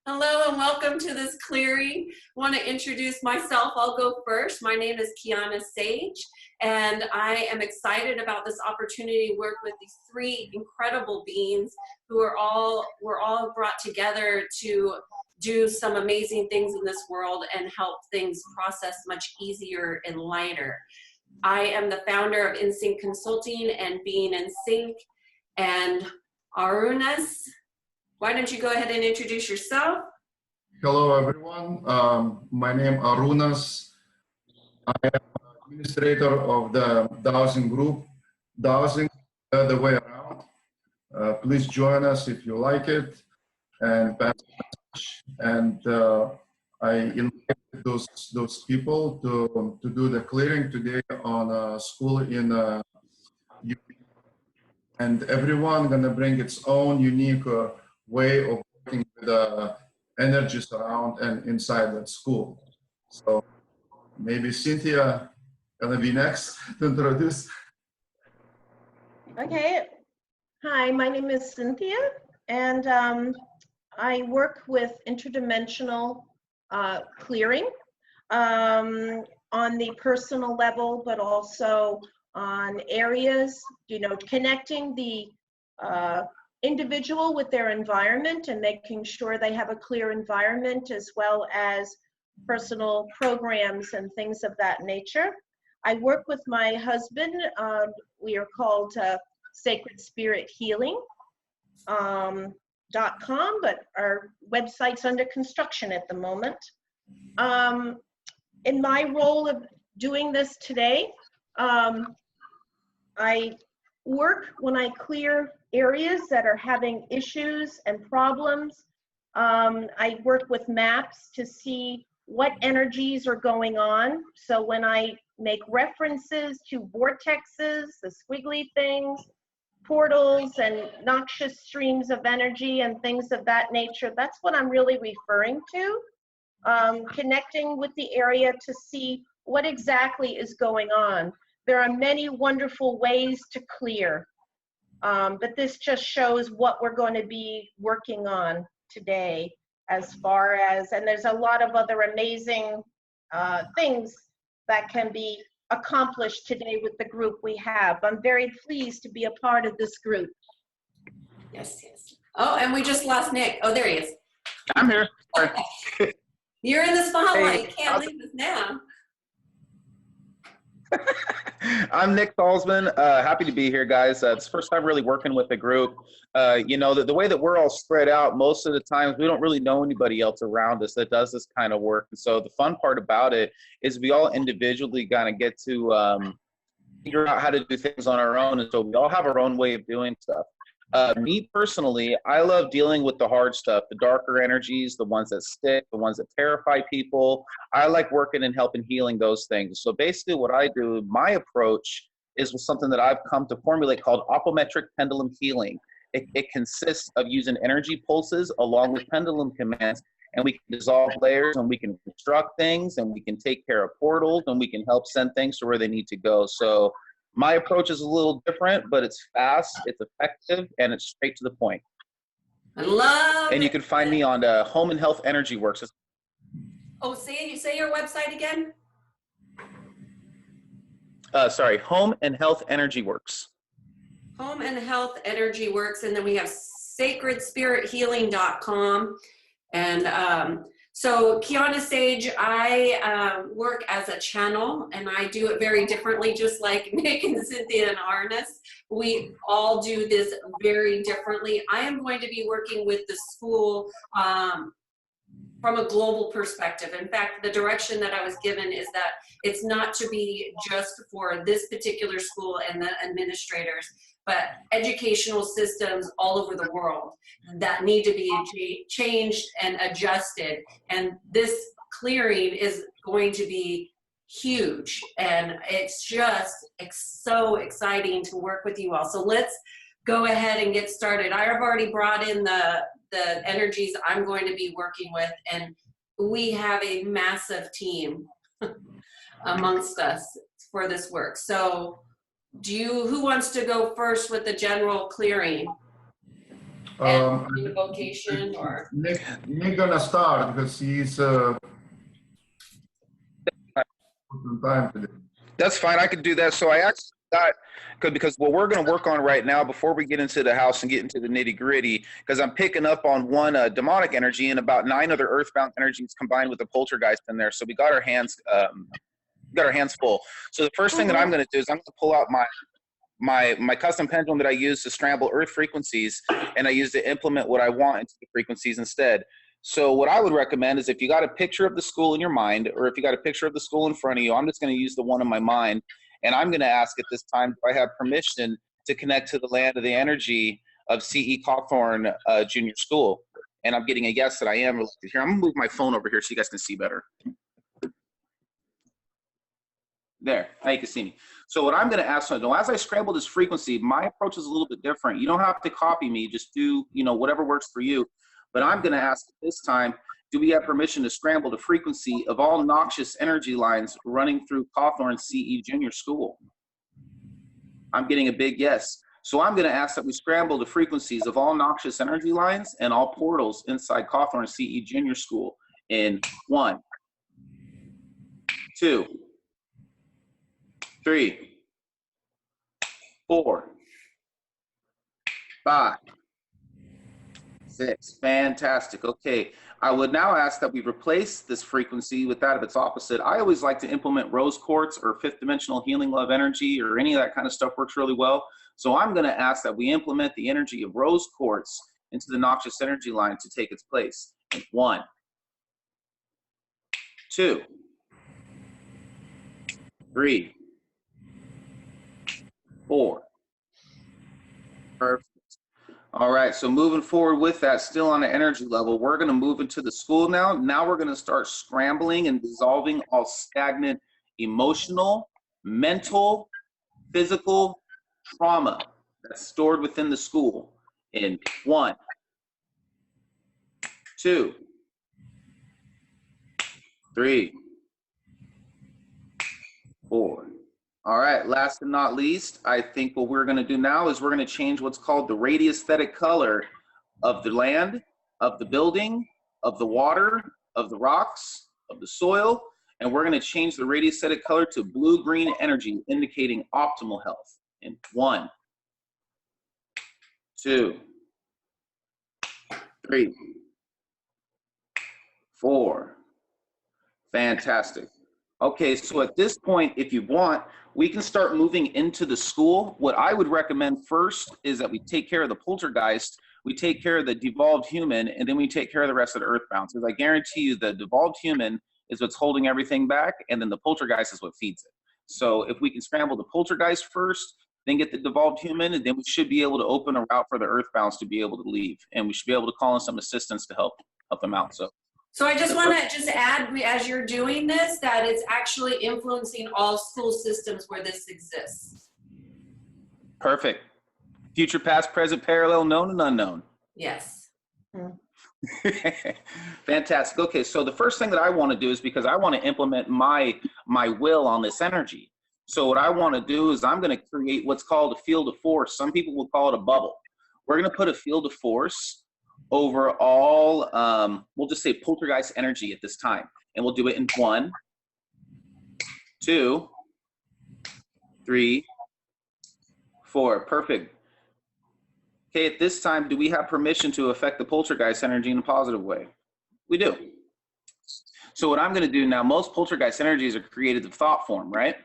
Hello and welcome to this clearing. I want to introduce myself. I'll go first. My name is Kiana Sage, and I am excited about this opportunity to work with these three incredible beings who were all brought together to do some amazing things in this world and help things process much easier and lighter. I am the founder of InSync Consulting and Being in Sync. And Arunas, why don't you go ahead and introduce yourself? Hello, everyone. My name is Arunas. I am administrator of the Dowsing Group. Dowsing the other way around. Please join us if you like it. And pass the message. And I invited those people to do the clearing today on a school in UP. And everyone gonna bring its own unique way of working with the energies around and inside that school. So maybe Cynthia gonna be next to introduce. Okay. Hi, my name is Cynthia, and I work with interdimensional clearing on the personal level, but also on areas, connecting the individual with their environment and making sure they have a clear environment, as well as personal programs and things of that nature. I work with my husband. We are called Sacred Spirit Healing .com, but our website's under construction at the moment. In my role of doing this today, I work when I clear areas that are having issues and problems. I work with maps to see what energies are going on. So when I make references to vortexes, the squiggly things, portals, and noxious streams of energy and things of that nature, that's what I'm really referring to. Connecting with the area to see what exactly is going on. There are many wonderful ways to clear, but this just shows what we're going to be working on today, as far as, and there's a lot of other amazing things that can be accomplished today with the group we have. I'm very pleased to be a part of this group. Yes, yes. Oh, and we just lost Nick. Oh, there he is. I'm here. You're in the spotlight. Hey, Can't leave us now. I'm Nick Salzman. Happy to be here, guys. It's the first time really working with a group. The way that we're all spread out, most of the times we don't really know anybody else around us that does this kind of work. And so the fun part about it is we all individually kind of get to figure out how to do things on our own. And so we all have our own way of doing stuff. Me personally, I love dealing with the hard stuff, the darker energies, the ones that stick, the ones that terrify people. I like working and helping healing those things. So basically what I do, my approach is with something that I've come to formulate called apometric pendulum healing. It consists of using energy pulses along with pendulum commands, and we can dissolve layers, and we can construct things, and we can take care of portals, and we can help send things to where they need to go. So my approach is a little different, but it's fast, it's effective, and it's straight to the point. I love And you can find me on Home and Health Energy Works. Oh, say your website again. Sorry, Home and Health Energy Works. Home and Health Energy Works, and then we have sacredspirithealing.com. And so Kiana Sage, I work as a channel, and I do it very differently, just like Nick and Cynthia and Arnis. We all do this very differently. I am going to be working with the school from a global perspective. In fact, the direction that I was given is that it's not to be just for this particular school and the administrators, but educational systems all over the world that need to be changed and adjusted. And this clearing is going to be huge. And it's just so exciting to work with you all. So let's go ahead and get started. I have already brought in the energies I'm going to be working with, and we have a massive team amongst us for this work. So who wants to go first with the general clearing? Um, and invocation or? Nick gonna start because he's some time today. That's fine. I could do that. So I actually got because what we're going to work on right now, before we get into the house and get into the nitty gritty, because I'm picking up on one demonic energy and about 9 other earthbound energies combined with the poltergeist in there. So we got our hands full. So the first thing that I'm going to do is I'm going to pull out my custom pendulum that I use to scramble earth frequencies, and I use to implement what I want into the frequencies instead. So what I would recommend is if you got a picture of the school in your mind, or if you got a picture of the school in front of you, I'm just going to use the one in my mind. And I'm going to ask at this time, do I have permission to connect to the land of the energy of C.E. Cawthorn Junior School? And I'm getting a yes that I am related here. I'm going to move my phone over here so you guys can see better. There, now you can see me. So what I'm going to ask, so as I scramble this frequency, my approach is a little bit different. You don't have to copy me. Just do, whatever works for you. But I'm going to ask at this time, do we have permission to scramble the frequency of all noxious energy lines running through Cawthorn CE Junior School? I'm getting a big yes. So I'm going to ask that we scramble the frequencies of all noxious energy lines and all portals inside Cawthorn CE Junior School in 1, 2, 3, 4, 5, 6. Fantastic. Okay. I would now ask that we replace this frequency with that of its opposite. I always like to implement rose quartz or fifth dimensional healing love energy, or any of that kind of stuff works really well. So I'm going to ask that we implement the energy of rose quartz into the noxious energy line to take its place. 1, 2, 3, 4. Perfect. All right, so moving forward with that, still on the energy level, we're going to move into the school now. Now we're going to start scrambling and dissolving all stagnant emotional, mental, physical trauma that's stored within the school in 1, 2, 3, 4. All right, last but not least, I think what we're going to do now is we're going to change what's called the radiesthetic color of the land, of the building, of the water, of the rocks, of the soil, and we're going to change the radiesthetic color to blue-green energy, indicating optimal health. In 1, 2, 3, 4. Fantastic. Okay, so at this point, if you want, we can start moving into the school. What I would recommend first is that we take care of the poltergeist, we take care of the devolved human, and then we take care of the rest of the earthbound. Because I guarantee you the devolved human is what's holding everything back, and then the poltergeist is what feeds it. So if we can scramble the poltergeist first, then get the devolved human, and then we should be able to open a route for the earthbounds to be able to leave. And we should be able to call in some assistance to help them out. So I just want to just add, as you're doing this, that it's actually influencing all school systems where this exists. Perfect. Future, past, present, parallel, known, and unknown. Yes. Fantastic. Okay, so the first thing that I want to do is, because I want to implement my will on this energy. So what I want to do is I'm going to create what's called a field of force. Some people will call it a bubble. We're going to put a field of force over all, we'll just say poltergeist energy at this time. And we'll do it in 1, 2, 3, 4. Perfect. Okay, at this time, do we have permission to affect the poltergeist energy in a positive way? We do. So what I'm going to do now, most poltergeist energies are created of thought form, right?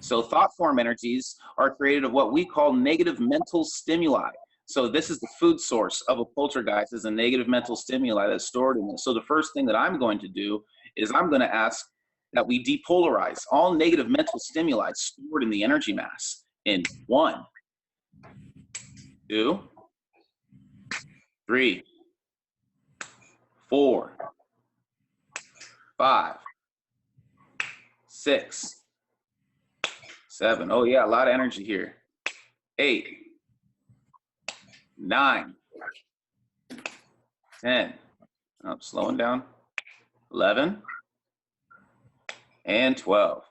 So thought form energies are created of what we call negative mental stimuli. So this is the food source of a poltergeist, is a negative mental stimuli that's stored in this. So the first thing that I'm going to do is I'm going to ask that we depolarize all negative mental stimuli stored in the energy mass in 1, 2, 3, 4, 5, 6, 7. Oh yeah, a lot of energy here. 8, 9, 10. I'm slowing down. 11 and 12.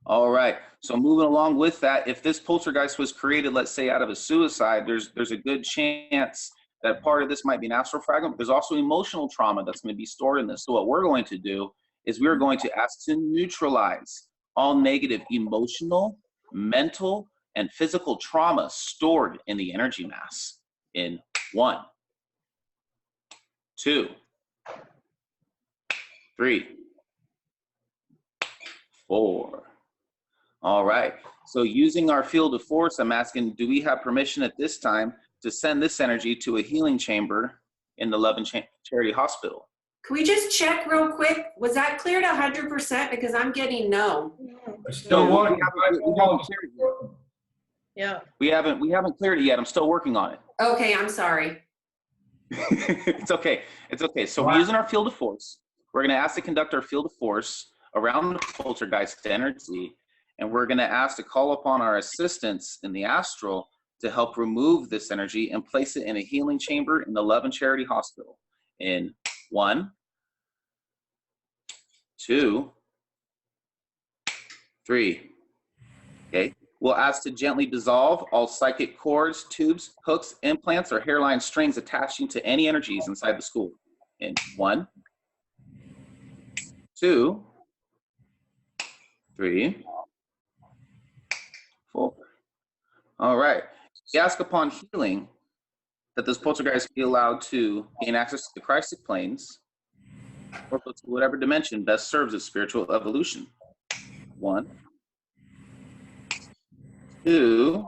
All right. So moving along with that, if this poltergeist was created, let's say out of a suicide, there's a good chance that part of this might be an astral fragment, but there's also emotional trauma that's going to be stored in this. So what we're going to do is we're going to ask to neutralize all negative emotional, mental, and physical trauma stored in the energy mass in 1, 2, 3, 4. All right. So using our field of force, I'm asking, do we have permission at this time to send this energy to a healing chamber in the Love and Charity Hospital? Can we just check real quick? Was that cleared 100%? Because I'm getting no. Still we working. haven't cleared it yet. Yeah. We haven't cleared it yet. I'm still working on it. Okay, I'm sorry. It's okay. It's okay. So we're using our field of force. We're going to ask to conduct our field of force around the poltergeist energy, and we're going to ask to call upon our assistants in the astral to help remove this energy and place it in a healing chamber in the Love and Charity Hospital in 1, 2, 3. Okay. We'll ask to gently dissolve all psychic cords, tubes, hooks, implants, or hairline strings attaching to any energies inside the school in 1, 2, 3, 4. All right. We ask upon healing that this poltergeist be allowed to gain access to the Christic planes or go to whatever dimension best serves its spiritual evolution. 1, 2,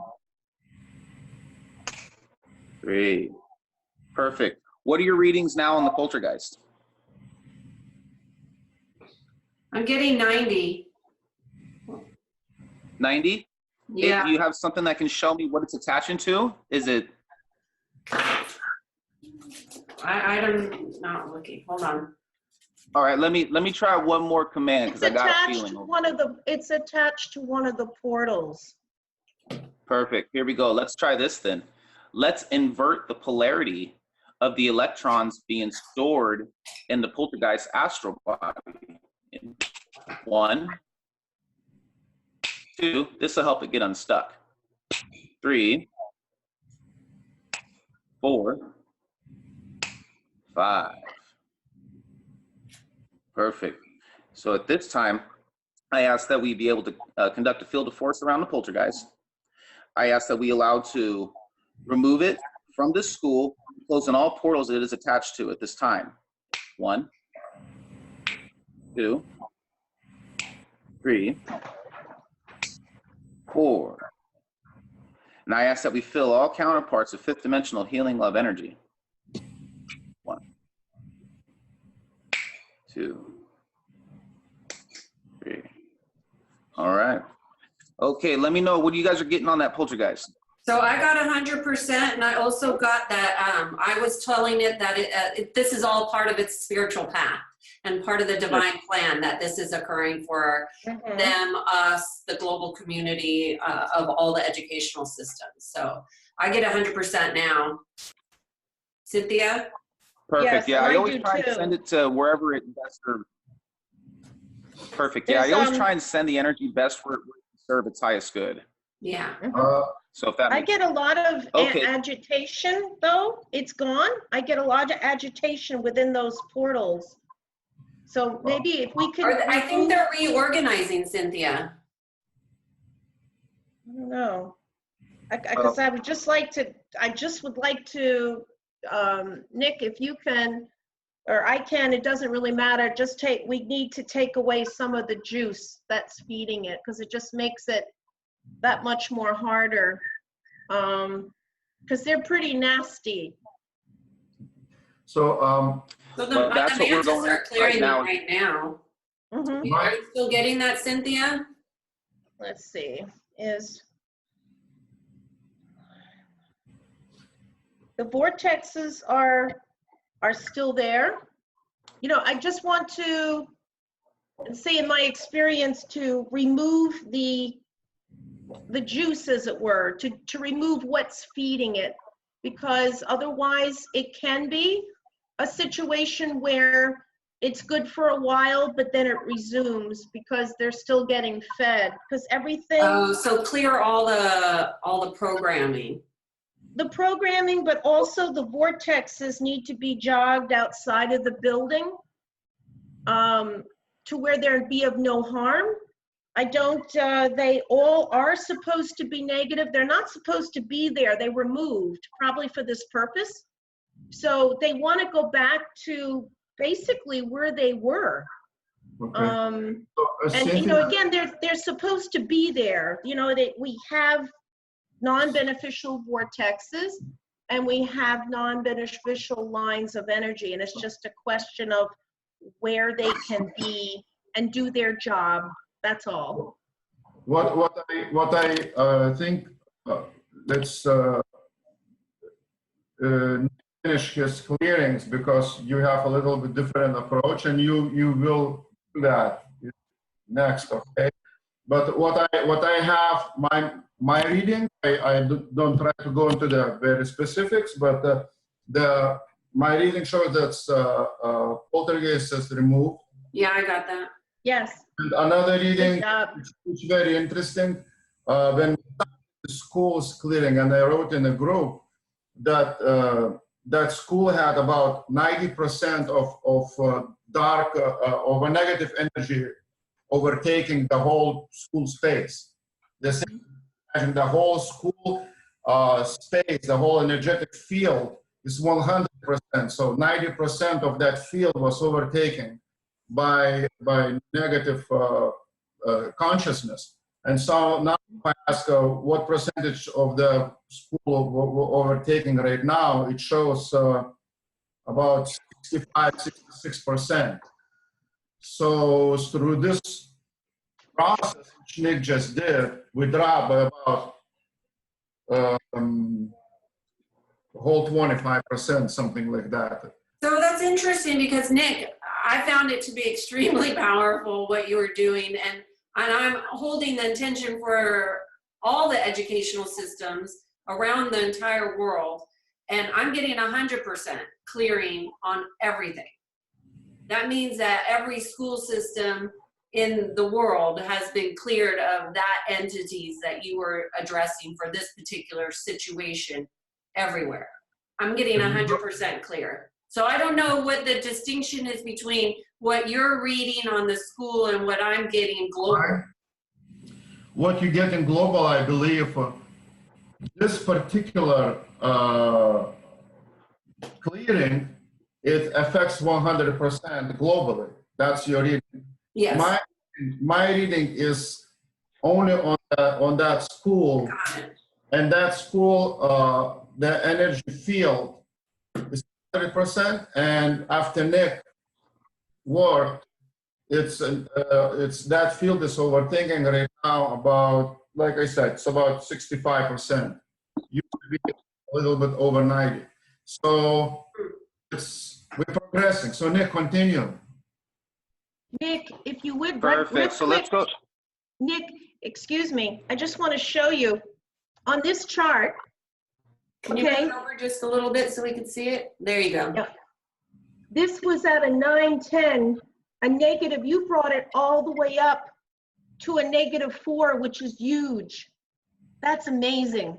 3. Perfect. What are your readings now on the poltergeist? I'm getting 90. 90? Yeah. Do you have something that can show me what it's attaching to? Is it? I'm not looking. Hold on. All right, let me try one more command because I got a feeling. It's attached to one of the portals. Perfect. Here we go. Let's try this then. Let's invert the polarity of the electrons being stored in the poltergeist astral body. 1, 2. This will help it get unstuck. 3, 4, 5. Perfect. So at this time, I ask that we be able to conduct a field of force around the poltergeist. I ask that we allow to remove it from this school, closing all portals it is attached to at this time. 1, 2, 3, 4. And I ask that we fill all counterparts of fifth dimensional healing love energy. 1, 2, 3. All right. Okay, let me know what you guys are getting on that poltergeist. So I got 100%, and I also got that I was telling it that this is all part of its spiritual path and part of the divine plan, that this is occurring for them, us, the global community of all the educational systems. So I get 100% now. Cynthia? Perfect. Yes, Yeah, I I always do try too. to send it to wherever it best serves. Perfect. Yeah, I always try and send the energy best where it can serve its highest good. Yeah. So if that I makes get a lot of Okay. agitation, though. It's gone. I get a lot of agitation within those portals. So maybe if we could. I think they're reorganizing, Cynthia. I don't know. Because I would just like to, I just would like to, Nick, if you can, or I can, it doesn't really matter. Just we need to take away some of the juice that's feeding it, because it just makes it that much more harder. Because they're pretty nasty. So, So Well, that's the what we're mantis going are with clearing right them right now. Mhm. Are you still getting that, Cynthia? Let's see, the vortexes are still there. You know, I just want to say, in my experience, to remove the juice, as it were, to remove what's feeding it, because otherwise it can be a situation where it's good for a while, but then it resumes because they're still getting fed, because everything. Oh, so clear all the programming. the programming, but also the vortexes need to be jogged outside of the building to where there'd be of no harm. I don't, they all are supposed to be negative. They're not supposed to be there. They were moved probably for this purpose. So they want to go back to basically where they were. Okay. And Cynthia, you know, again, they're supposed to be there. You know, we have non-beneficial vortexes and we have non-beneficial lines of energy, and it's just a question of where they can be and do their job. That's all. what I think, let's finish his clearings, because you have a little bit different approach, and you will do that next, okay? But what I have, my reading, I don't try to go into the very specifics, but my reading shows that poltergeist is removed. Yeah, I got that. Yes. And another reading, Good job. which is very interesting, when the school's clearing, and I wrote in a group that that school had about 90% of dark of a negative energy overtaking the whole school space. And the whole school space, the whole energetic field is 100%. So 90% of that field was overtaken by negative consciousnness. And so now I ask what percentage of the school overtaking right now, it shows about 65-66%. So through this process, which Nick just did, we dropped by about whole 25%, something like that. So that's interesting because Nick, I found it to be extremely powerful what you were doing, and I'm holding the intention for all the educational systems around the entire world, and I'm getting 100% clearing on everything. That means that every school system in the world has been cleared of that entities that you were addressing for this particular situation everywhere. I'm getting 100% clear. So I don't know what the distinction is between what you're reading on the school and what I'm getting global. What you get in global, I believe, this particular clearing, it affects 100% globally. That's your reading. Yes. My reading is only on that school, Got it. and that school, the energy field is 100%, and after Nick worked, it's that field is overthinking right now about, like I said, it's about 65%. Used to be a little bit over 90. So we're progressing. So Nick, continue. Nick, if you would, Perfect. So let's go. Nick, excuse me. I just want to show you on this chart. Can you move Okay, it over just a little bit so we can see it? There you go. Yeah. This was at a 910, a negative. You brought it all the way up to a -4, which is huge. That's amazing.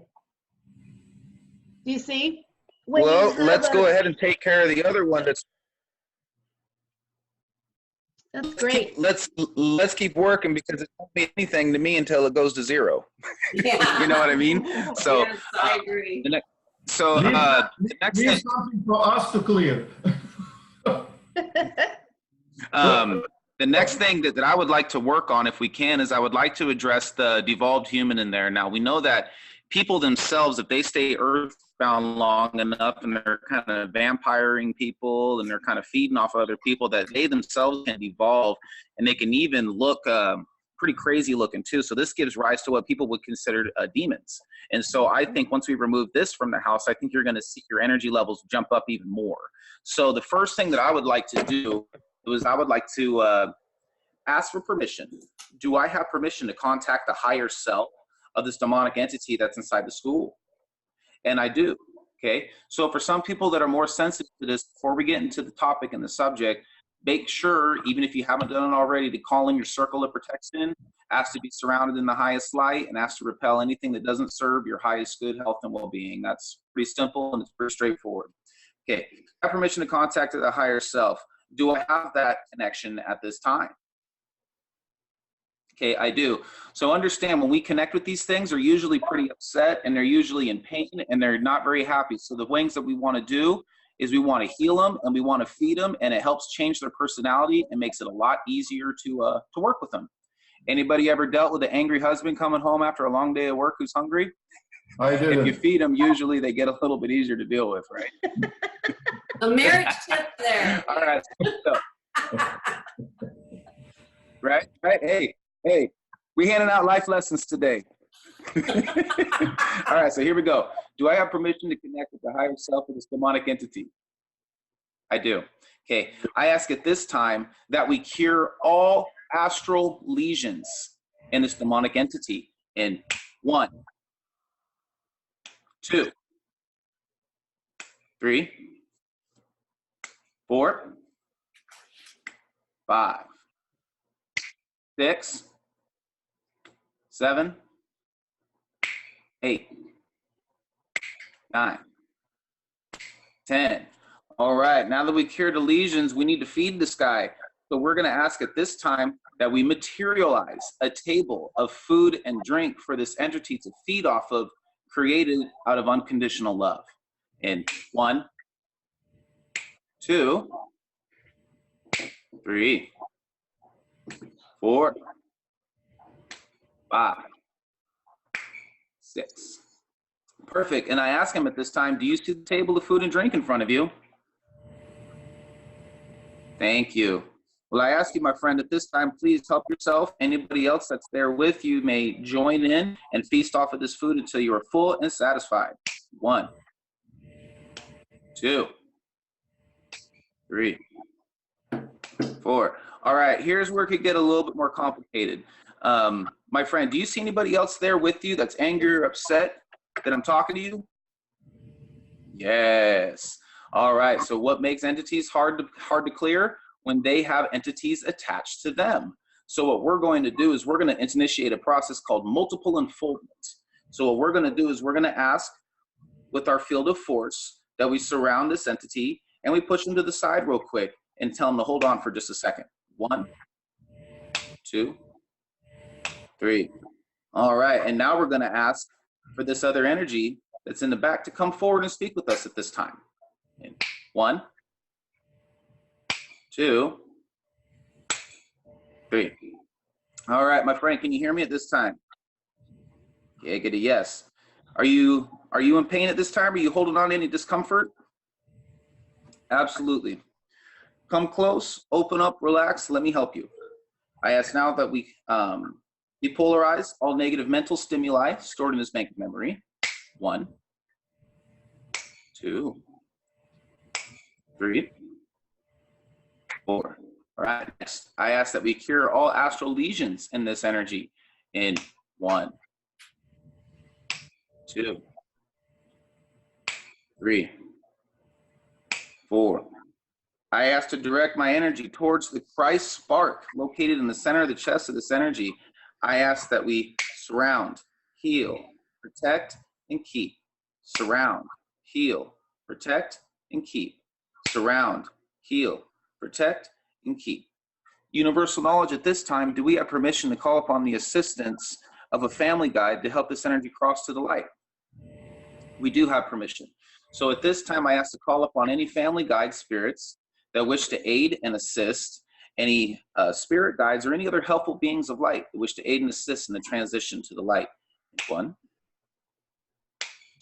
Do you see? When you Well, have let's go ahead and take care of the other one. That's great. Let's keep working, because it won't mean anything to me until it goes to 0. Yeah. You know what I mean? So, yes, I agree. the next Leave thing, something for us to clear. the next thing that I would like to work on, if we can, is I would like to address the devolved human in there. Now, we know that people themselves, if they stay earthbound long enough and they're kind of vampiring people and they're kind of feeding off other people, that they themselves can evolve, and they can even look pretty crazy looking too. So this gives rise to what people would consider demons. And so I think once we remove this from the house, I think you're going to see your energy levels jump up even more. So the first thing that I would like to do is I would like to ask for permission. Do I have permission to contact the higher self of this demonic entity that's inside the school? And I do. Okay. So for some people that are more sensitive to this, before we get into the topic and the subject, make sure, even if you haven't done it already, to call in your circle of protection. Ask to be surrounded in the highest light, and ask to repel anything that doesn't serve your highest good health and well-being. That's pretty simple and it's pretty straightforward. Okay, I have permission to contact the higher self. Do I have that connection at this time? Okay, I do. So understand, when we connect with these things, they're usually pretty upset and they're usually in pain and they're not very happy. So the things that we want to do is we want to heal them and we want to feed them, and it helps change their personality and makes it a lot easier to work with them. Anybody ever dealt with an angry husband coming home after a long day of work who's hungry? I If you did. feed them, usually they get a little bit easier to deal with, right? A marriage tip there. All right. So, right? Hey, we handing out life lessons today. All right, so here we go. Do I have permission to connect with the higher self of this demonic entity? I do. Okay, I ask at this time that we cure all astral lesions in this demonic entity in 1, 2, 3, 4, 5, 6, 7, 8, 9, 10. All right, now that we cured the lesions, we need to feed this guy. So we're going to ask at this time that we materialize a table of food and drink for this entity to feed off of, created out of unconditional love. In 1, 2, 3, 4, 5, 6. Perfect. And I ask him at this time, do you see the table of food and drink in front of you? Thank you. Well, I ask you, my friend, at this time, please help yourself. Anybody else that's there with you may join in and feast off of this food until you are full and satisfied. 1, 2, 3, 4. All right, here's where it could get a little bit more complicated. My friend, do you see anybody else there with you that's angry or upset that I'm talking to you? Yes. All right, so what makes entities hard to clear? When they have entities attached to them. So what we're going to do is we're going to initiate a process called multiple unfoldment. So what we're going to do is we're going to ask with our field of force that we surround this entity and we push them to the side real quick and tell them to hold on for just a second. 1, 2, 3. All right, and now we're going to ask for this other energy that's in the back to come forward and speak with us at this time. In 1, 2, 3. All right, my friend, can you hear me at this time? Okay, get a yes. Are you in pain at this time? Are you holding on to any discomfort? Absolutely. Come close, open up, relax. Let me help you. I ask now that we depolarize all negative mental stimuli stored in this bank of memory. 1, 2, 3, 4. All right, next, I ask that we cure all astral lesions in this energy in 1, 2, 3, 4. I ask to direct my energy towards the Christ spark located in the center of the chest of this energy. I ask that we surround, heal, protect, and keep. Surround, heal, protect, and keep. Surround, heal, protect, and keep. Universal knowledge at this time, do we have permission to call upon the assistance of a family guide to help this energy cross to the light? We do have permission. So at this time, I ask to call upon any family guide spirits that wish to aid and assist, any spirit guides or any other helpful beings of light that wish to aid and assist in the transition to the light. 1,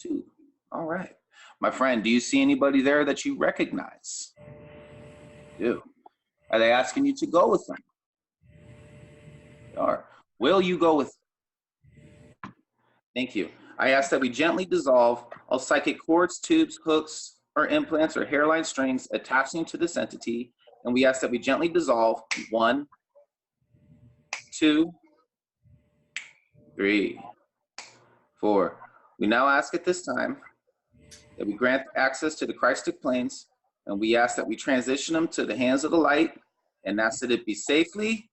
2. All right. My friend, do you see anybody there that you recognize? You do. Are they asking you to go with them? They are. Will you go with them? Thank you. I ask that we gently dissolve all psychic cords, tubes, hooks, or implants or hairline strings attaching to this entity, and we ask that we gently dissolve 1, 2, 3, 4. We now ask at this time that we grant access to the Christic planes, and we ask that we transition them to the hands of the light And that's that it be safely,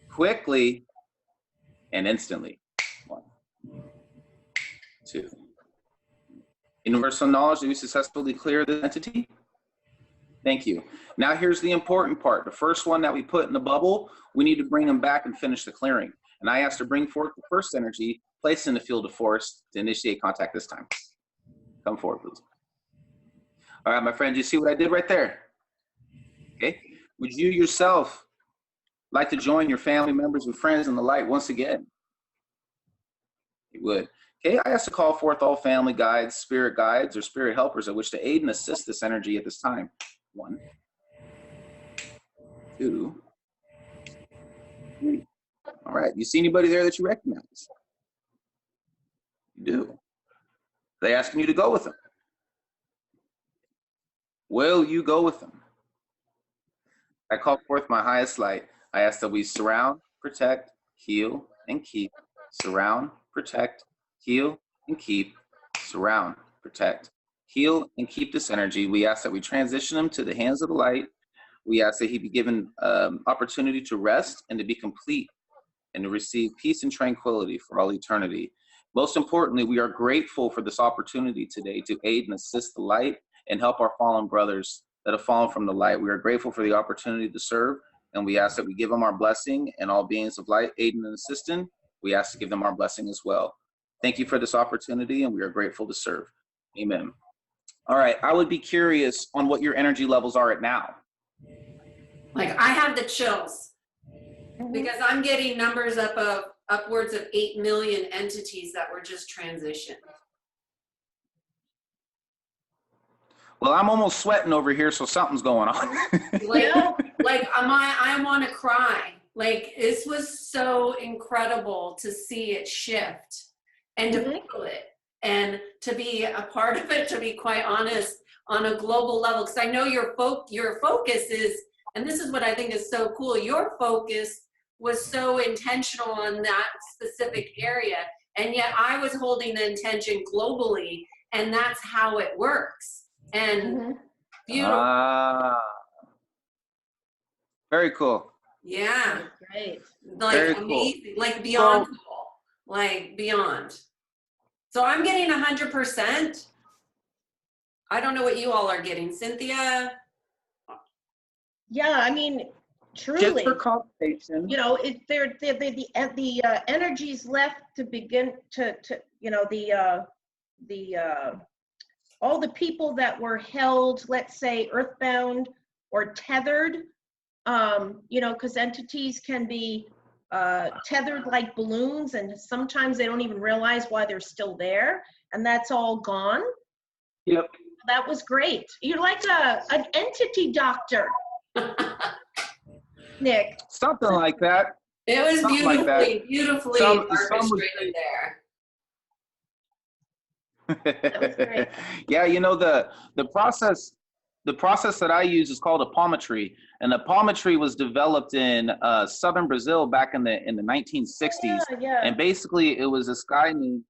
quickly, and instantly. 1, 2. Universal knowledge that we successfully clear the entity. Thank you. Now here's the important part. The first one that we put in the bubble, we need to bring them back and finish the clearing. And I asked to bring forth the first energy, placed in the field of force to initiate contact this time. Come forward, please. All right, my friend, you see what I did right there? Okay. Would you yourself like to join your family members and friends in the light once again? You would. Okay, I ask to call forth all family guides, or spirit helpers that wish to aid and assist this energy at this time. 1, 2, 3. All right, you see anybody there that you recognize? You do. They asking you to go with them. Will you go with them? I call forth my highest light. I ask that we surround, protect, heal, and keep. Surround, protect, heal, and keep. Surround, protect, heal, and keep this energy. We ask that we transition them to the hands of the light. We ask that he be given opportunity to rest and to be complete and to receive peace and tranquility for all eternity. Most importantly, we are grateful for this opportunity today to aid and assist the light and help our fallen brothers that have fallen from the light. We are grateful for the opportunity to serve, and we ask that we give them our blessing, and all beings of light, aiding and assisting, we ask to give them our blessing as well. Thank you for this opportunity, and we are grateful to serve. Amen. All right, I would be curious on what your energy levels are at now. Like, I have the chills because I'm getting numbers up of upwards of 8 million entities that were just transitioned. Well, I'm almost sweating over here, so something's going on. I want to cry. Like, this was so incredible to see it shift and to feel it and to be a part of it, to be quite honest, on a global level. Because I know your focus is, and this is what I think is so cool, your focus was so intentional on that specific area. And yet I was holding the intention globally, and that's how it works. And beautiful. Very cool. Yeah. Great. Like Very amazing, cool. like beyond cool, like beyond. So I'm getting 100%. I don't know what you all are getting. Cynthia? Yeah, I mean, truly. Just for conversation. You know, the energies left to begin to you know, all the people that were held, let's say, earthbound or tethered, you know, because entities can be tethered like balloons, and sometimes they don't even realize why they're still there, and that's all gone. Yep. That was great. You're like an entity doctor, Nick. Something like that. It was Something like that. beautifully orchestrated there. That was great. Yeah, you know, the process that I use is called apalmetry, and apalmetry was developed in southern Brazil back in the 1960s. Yeah. And basically it was this guy named,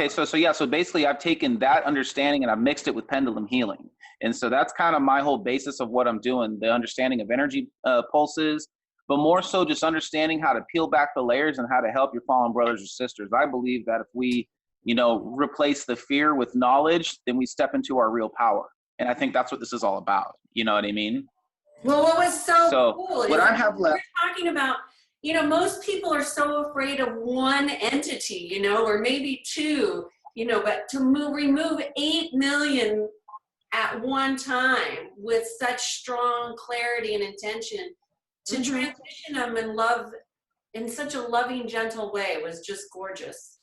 so basically I've taken that understanding and I've mixed it with pendulum healing, and so that's kind of my whole basis of what I'm doing, the understanding of energy pulses, but more so just understanding how to peel back the layers and how to help your fallen brothers or sisters. I believe that if we, you know, replace the fear with knowledge, then we step into our real power. And I think that's what this is all about. You know what I mean? Well, what was so cool is what I have left. we're talking about, you know, most people are so afraid of one entity, you know, or maybe two, you know, but to remove 8 million at one time with such strong clarity and intention to transition them and love in such a loving, gentle way was just gorgeous.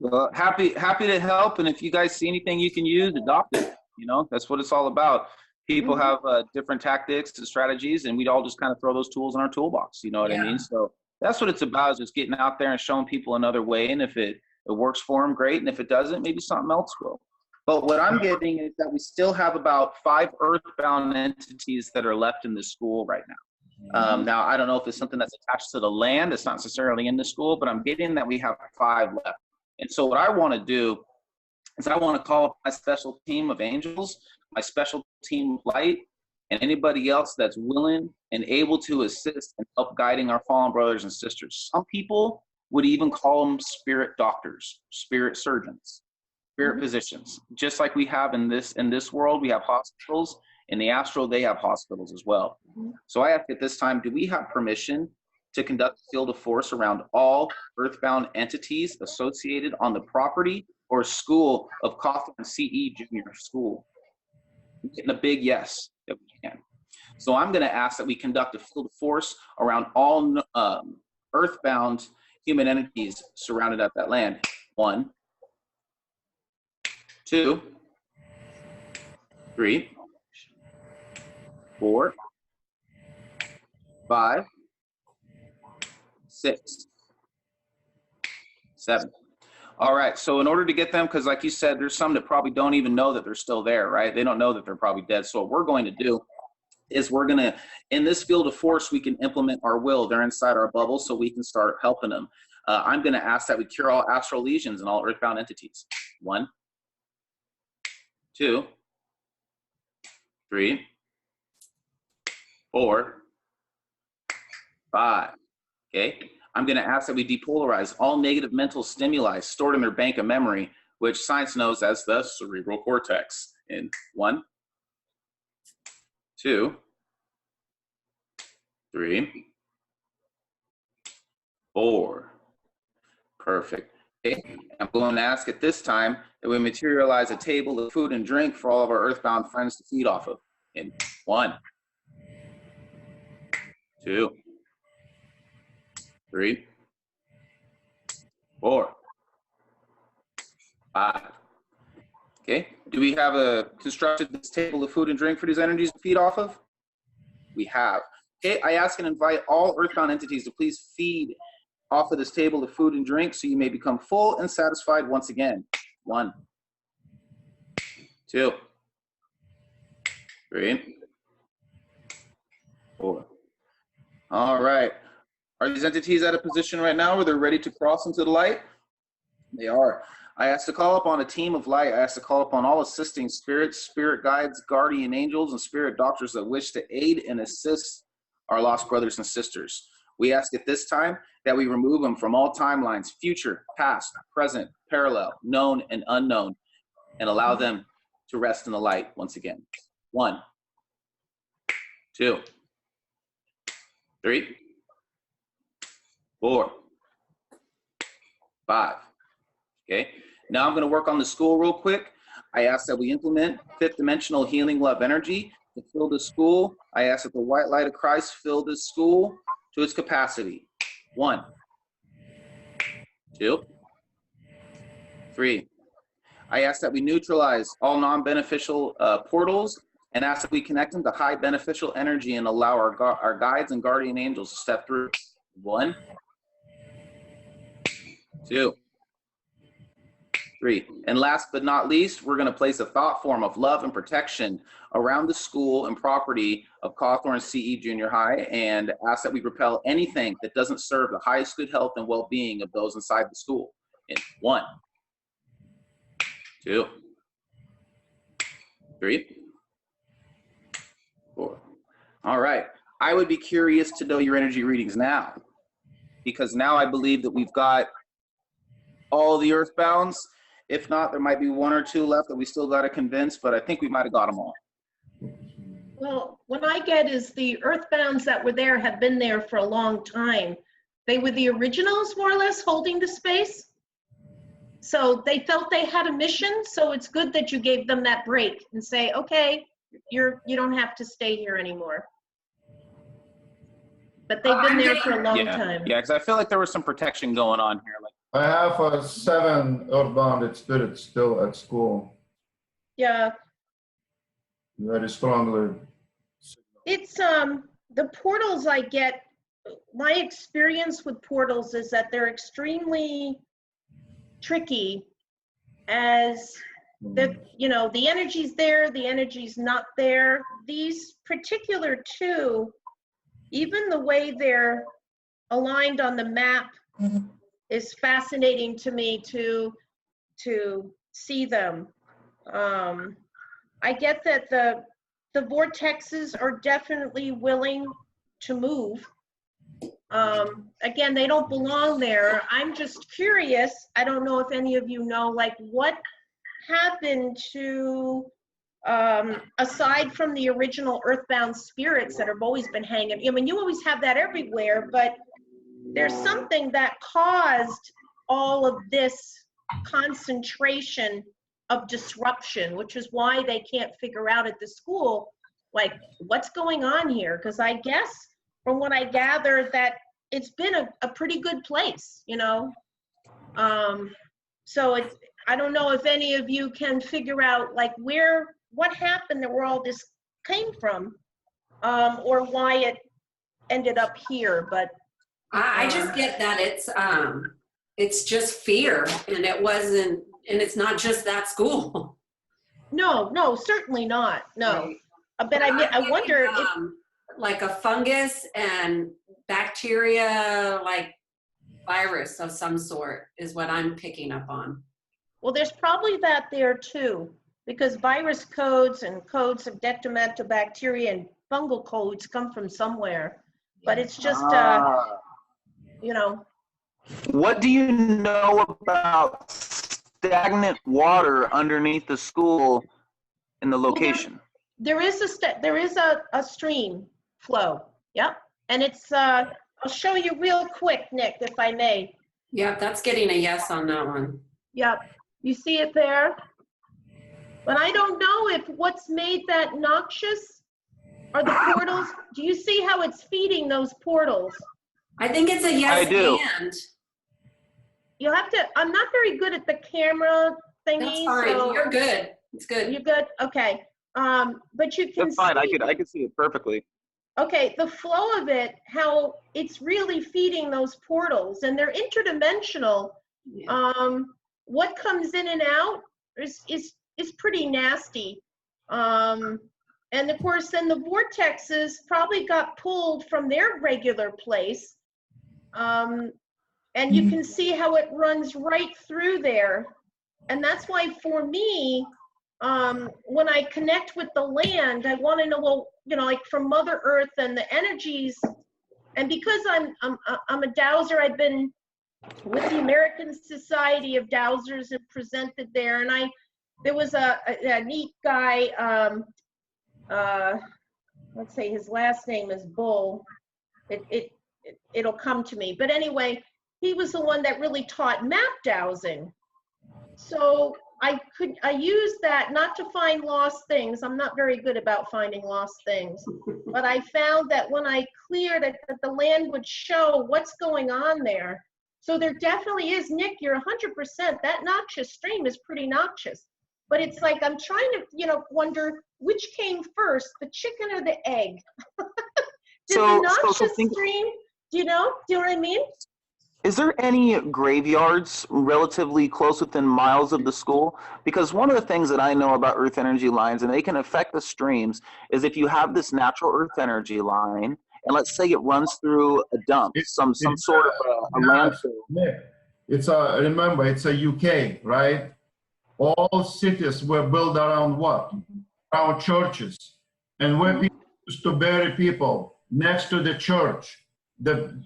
Well, happy to help, and if you guys see anything you can use, adopt it. You know, that's what it's all about. People have different tactics and strategies, and we'd all just kind of throw those tools in our toolbox. You know what I mean? So that's what it's about, is just getting out there and showing people another way. And if it works for them, great. And if it doesn't, maybe something else will. But what I'm getting is that we still have about 5 earthbound entities that are left in this school right now. Now, I don't know if it's something that's attached to the land. It's not necessarily in the school, but I'm getting that we have 5 left. And so what I want to do is I want to call up my special team of angels, my special team of light, and anybody else that's willing and able to assist and help guiding our fallen brothers and sisters. Some people would even call them spirit doctors, spirit surgeons, spirit physicians. Just like we have in this world, we have hospitals. In the astral, they have hospitals as well. So I ask at this time, do we have permission to conduct a field of force around all earthbound entities associated on the property or school of Cawthorn CE Junior School? I'm getting a big yes that we can. So I'm going to ask that we conduct a field of force around all earthbound human entities surrounded at that land. 1, 2, 3, 4, 5, 6, 7. All right, so in order to get them, because like you said, there's some that probably don't even know that they're still there, right? They don't know that they're probably dead. So what we're going to do is we're going to, in this field of force, we can implement our will. They're inside our bubble, so we can start helping them. I'm going to ask that we cure all astral lesions and all earthbound entities. 1, 2, 3, 4, 5. Okay. I'm going to ask that we depolarize all negative mental stimuli stored in their bank of memory, which science knows as the cerebral cortex. In 1, 2, 3, 4. Perfect. Okay. I'm going to ask at this time that we materialize a table of food and drink for all of our earthbound friends to feed off of. In 1, 2, 3, 4, 5. Okay. Do we have constructed this table of food and drink for these energies to feed off of? We have. Okay. I ask and invite all earthbound entities to please feed off of this table of food and drink so you may become full and satisfied once again. 1, 2, 3, 4. All right. Are these entities at a position right now where they're ready to cross into the light? They are. I ask to call upon a team of light. I ask to call upon all assisting spirits, spirit guides, guardian angels, and spirit doctors that wish to aid and assist our lost brothers and sisters. We ask at this time that we remove them from all timelines, future, past, present, parallel, known, and unknown, and allow them to rest in the light once again. 1, 2, 3, 4, 5. Okay. Now I'm going to work on the school real quick. I ask that we implement fifth dimensional healing love energy to fill the school. I ask that the white light of Christ fill this school to its capacity. 1, 2, 3. I ask that we neutralize all non-beneficial portals and ask that we connect them to high beneficial energy and allow our guides and guardian angels to step through. 1, 2, 3. And last but not least, we're going to place a thought form of love and protection around the school and property of Cawthorn CE Junior High and ask that we repel anything that doesn't serve the highest good health and well-being of those inside the school. In 1, 2, 3, 4. All right. I would be curious to know your energy readings now, because now I believe that we've got all the earthbounds. If not, there might be 1 or 2 left that we still got to convince, but I think we might have got them all. Well, what I get is the earthbounds that were there have been there for a long time. They were the originals, more or less, holding the space. So they felt they had a mission, so it's good that you gave them that break and say, okay, you don't have to stay here anymore. But they've been there for a long time. Yeah, because I feel like there was some protection going on here. Like, I have 7 earthbound spirits still at school. Yeah. Very strongly. It's the portals I get, my experience with portals is that they're extremely tricky, as the the energy's there, the energy's not there. These particular 2, even the way they're aligned on the map is fascinating to me to see them. I get that the vortexes are definitely willing to move. Again, they don't belong there. I'm just curious. I don't know if any of you know, like, what happened to, aside from the original earthbound spirits that have always been hanging. I mean, you always have that everywhere, but there's something that caused all of this concentration of disruption, which is why they can't figure out at the school, like, what's going on here? Because I guess from what I gather that it's been a pretty good place, you know? So it's, I don't know if any of you can figure out like what happened that where all this came from, or why it ended up here, but. I just get that it's just fear, and it's not just that school. No, certainly not, no. Right. But I mean, I wonder if, like a fungus and bacteria, like virus of some sort is what I'm picking up on. well, there's probably that there too, because virus codes and codes of detrimentobacteria and fungal codes come from somewhere. But it's just, you know, What do you know about stagnant water underneath the school in the location? there is a stream flow, yep. And it's, I'll show you real quick, Nick, if I may. Yeah, that's getting a yes on that one. Yep, you see it there? But I don't know if what's made that noxious are the portals. Do you see how it's feeding those portals? I think it's a yes I do. and. You'll have to, I'm not very good at the camera thingy. That's fine. So You're good. It's good. you're good? Okay. But you can That's fine. see, I could see it perfectly. okay, the flow of it, how it's really feeding those portals, and they're interdimensional. Yeah. What comes in and out is pretty nasty. And of course, then the vortexes probably got pulled from their regular place. And you can see how it runs right through there. And that's why for me, when I connect with the land, I want to know, well, you know, like from Mother Earth and the energies. And because I'm a dowser, I've been with the American Society of Dowsers and presented there. And there was a neat guy, let's say his last name is Bull. It'll come to me. But anyway, he was the one that really taught map dowsing. So I use that not to find lost things. I'm not very good about finding lost things. But I found that when I cleared it, that the land would show what's going on there. So there definitely is, Nick, you're 100%. That noxious stream is pretty noxious. But it's like, I'm trying to, you know, wonder which came first, the chicken or the egg? Did the noxious stream, do you know what I mean? Is there any graveyards relatively close within miles of the school? Because one of the things that I know about earth energy lines, and they can affect the streams, is if you have this natural earth energy line, and let's say it runs through a dump, some sort of a landfill. Nick, remember, it's a UK, right? All cities were built around what? Around churches. And where people used to bury people next to the church. The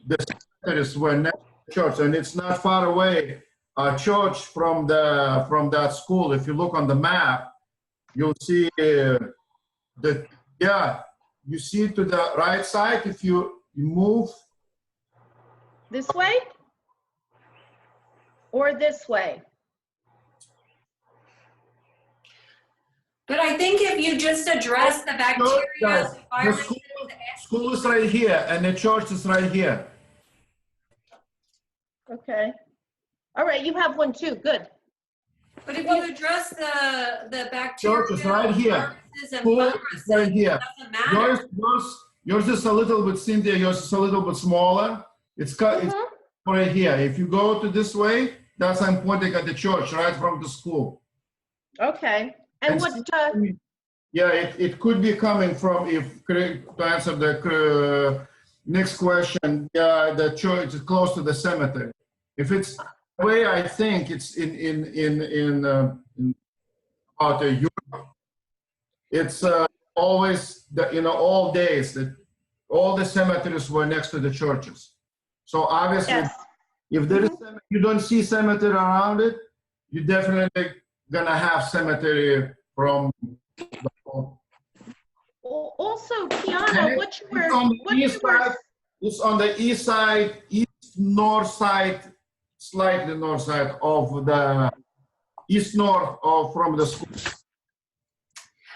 cemeteries were next to the church, and it's not far away. A church from that school. If you look on the map, you'll see you see to the right side. If you move This way? Or this way? But I think if you just address the bacteria, the viruses, school is right here, and the church is right here. Okay. All right, you have one too, good. but if you address the bacteria, Church is right here. viruses, and School is viruses, right it here. doesn't matter. Yours is a little bit, Cynthia, yours is a little bit smaller. It's right here. If you go to this way, that's I'm pointing at the church, right from the school. Okay. And what, Yeah, it could be coming from, to answer the next question, the church is close to the cemetery. If it's the way I think it's in about Europe, it's always, all days that all the cemeteries were next to the churches. So obviously, Yes. if there is you don't see cemetery around it, you definitely gonna have cemetery from the home. Also, Kiana, what you It's on the east were, side. It's on the east side, north side, slightly north side of the east-north of from the school.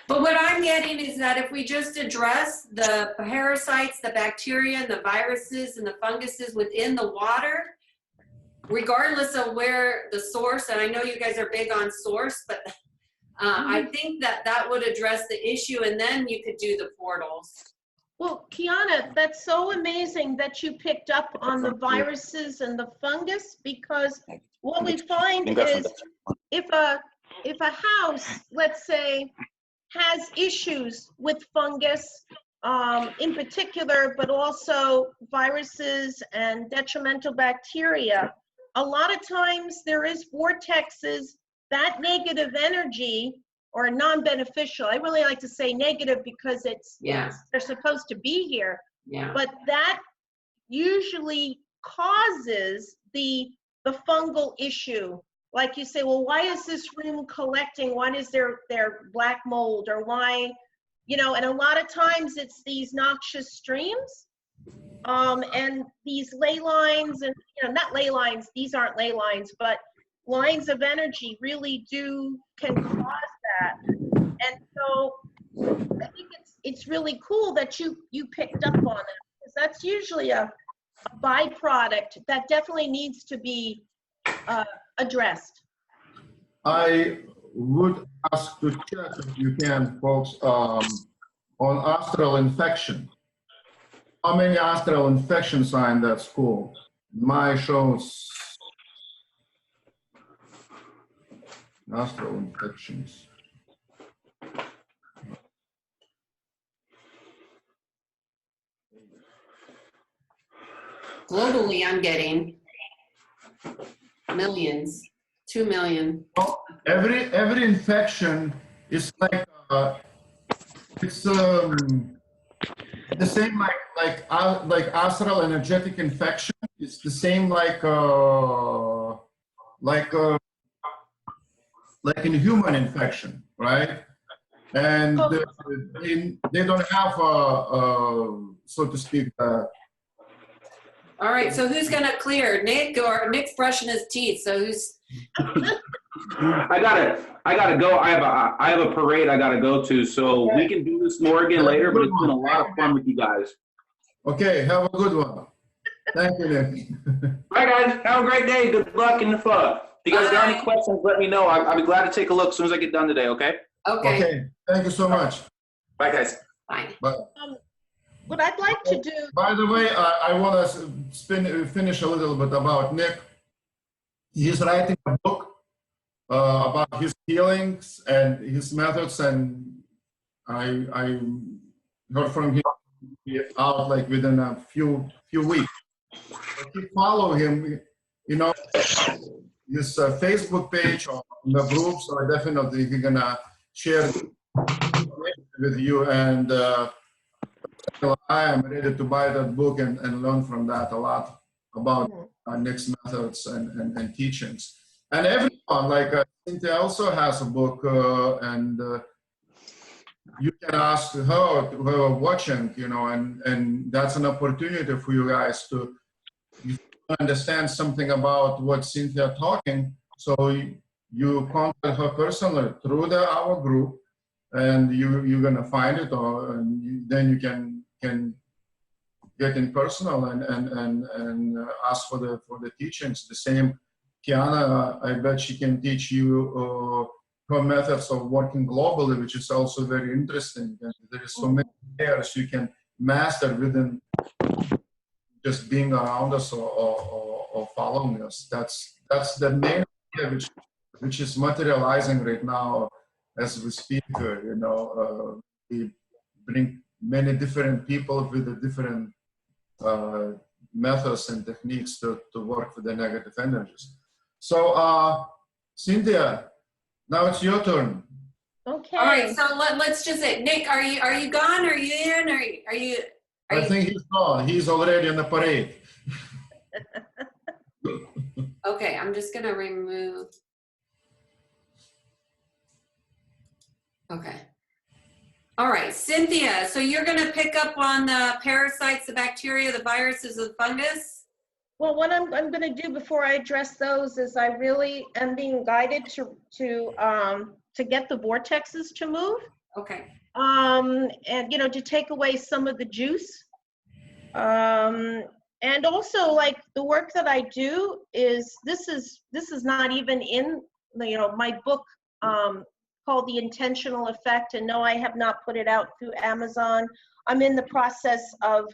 But what I'm getting is that if we just address the parasites, the bacteria, and the viruses, and the funguses within the water, regardless of where the source, and I know you guys are big on source, but I think that would address the issue, and then you could do the portals. well, Kiana, that's so amazing that you picked up on the viruses and the fungus, because what we find is if a house, let's say, has issues with fungus in particular, but also viruses and detrimental bacteria, a lot of times there is vortexes, that negative energy, or non-beneficial, I really like to say negative because they're supposed to be here, Yeah. but that usually causes the fungal issue. Like you say, well, why is this room collecting? Why is there black mold, or why, and a lot of times it's these noxious streams, and these ley lines, and not ley lines, these aren't ley lines, but lines of energy really can cause that. And so I think it's really cool that you picked up on it, because that's usually a byproduct that definitely needs to be addressed. I would ask to check if you can, folks, on astral infection. How many astral infections are in that school? My shows astral infections. Globally, I'm getting millions, 2 million. Well, every infection is like it's the same like astral energetic infection. It's the same like in human infection, right? And they don't have so to speak. All right, so who's gonna clear? Nick, or Nick's brushing his teeth, so who's? I gotta go. I have a parade I gotta go to, so we can do this more again later, but it's been a lot of fun with you guys. Okay, have a good one. Thank you, Nick. All right, guys, have a great day. Good luck in the fun. If you guys got any Bye. questions, let me know. I'll be glad to take a look as soon as I get done today, okay? Okay, Okay, thank you so much. Bye, guys. fine. What I'd like to do, By the way, I want to finish a little bit about Nick. He's writing a book about his healings and his methods, and I heard from him out like within a few weeks. If you follow him, his Facebook page or the group, so definitely we're gonna share with you, and I am ready to buy that book and learn from that a lot about Nick's methods and teachings. And everyone, like Cynthia also has a book, and you can ask her, whoever watching, and that's an opportunity for you guys to understand something about what Cynthia talking. So you contact her personally through our group, and you're gonna find it, then you can get in personal and ask for the teachings. The same, Kiana, I bet she can teach you her methods of working globally, which is also very interesting. And there is so many layers you can master within just being around us or following us. That's the main idea which is materializing right now as we speak. We bring many different people with the different methods and techniques to work with the negative energies. So, Cynthia, now it's your turn. Okay. All right, so let's just say, Nick, are you gone? Are you in? Are you? I think he's gone. He's already in the parade. Okay, I'm just gonna remove. Okay. All right, Cynthia, so you're gonna pick up on the parasites, the bacteria, the viruses, the fungus? Well, what I'm going to do before I address those is I really am being guided to get the vortexes to move, Okay. and to take away some of the juice. And also, like, the work that I do is this is not even in my book called The Intentional Effect, and no, I have not put it out through Amazon. I'm in the process of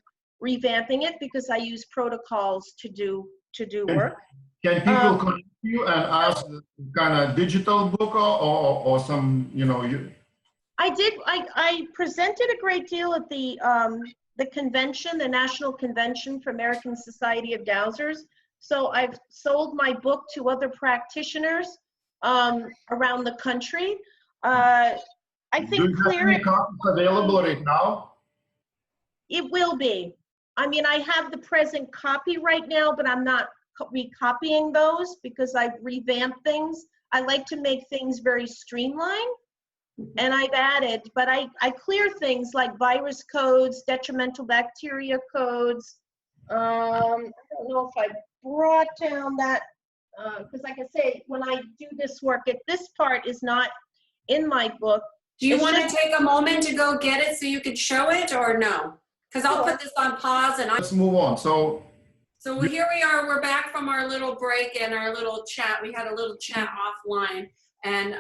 revamping it because I use protocols to do work. Can people connect you and ask kind of digital book or some, I presented a great deal at the convention, the National Convention for American Society of Dowsers. So I've sold my book to other practitioners around the country. I think do you have any copies available right now? It will be. I mean, I have the present copy right now, but I'm not recopying those because I've revamped things. I like to make things very streamlined, and I've added, but I clear things like virus codes, detrimental bacteria codes. I don't know if I brought down that, because like I say, when I do this work, this part is not in my book. Do you It's want to just- take a moment to go get it so you can show it, or no? Because I'll put this on pause and Let's move on. So here we are, we're back from our little break and our little chat. We had a little chat offline, and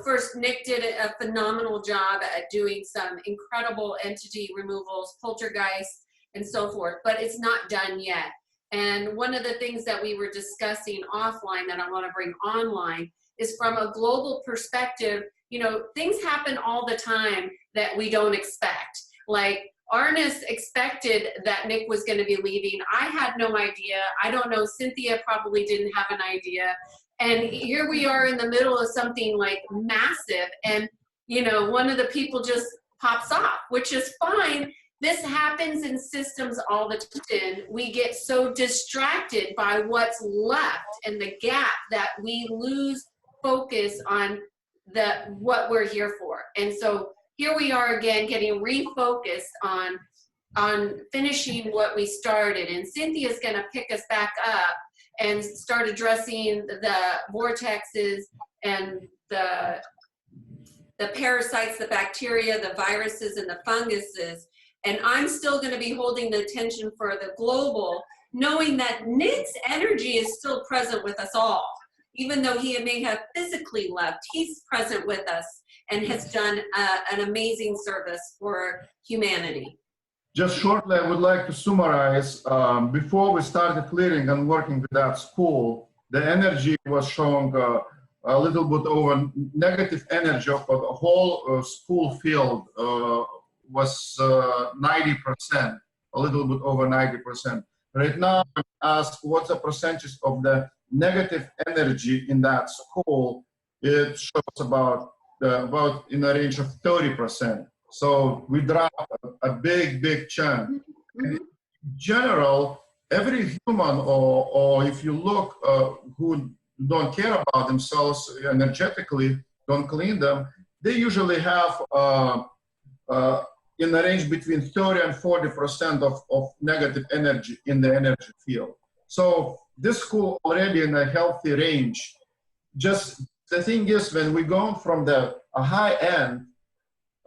first Nick did a phenomenal job at doing some incredible entity removals, poltergeists, and so forth, but it's not done yet. And one of the things that we were discussing offline that I want to bring online is from a global perspective, things happen all the time that we don't expect. Like, Arnis expected that Nick was going to be leaving. I had no idea. I don't know. Cynthia probably didn't have an idea. And here we are in the middle of something like massive. And, one of the people just pops off, which is fine. This happens in systems all the time. We get so distracted by what's left and the gap that we lose focus on what we're here for. And so here we are again, getting refocused on finishing what we started. And Cynthia's gonna pick us back up and start addressing the vortexes and the parasites, the bacteria, the viruses, and the funguses. And I'm still gonna be holding the attention for the global, knowing that Nick's energy is still present with us all. Even though he may have physically left, he's present with us and has done an amazing service for humanity. just shortly, I would like to summarize. Before we started clearing and working with that school, the energy was showing a little bit over negative energy of the whole school field was 90%, a little bit over 90%. Right now, I'm asked what's the percentage of the negative energy in that school. It shows about in the range of 30%. So we dropped a big chunk. Mhm. In general, every human, or if you look, who don't care about themselves energetically, don't clean them, they usually have in the range between 30 and 40% of negative energy in the energy field. So this school already in a healthy range. Just the thing is, when we go from the high end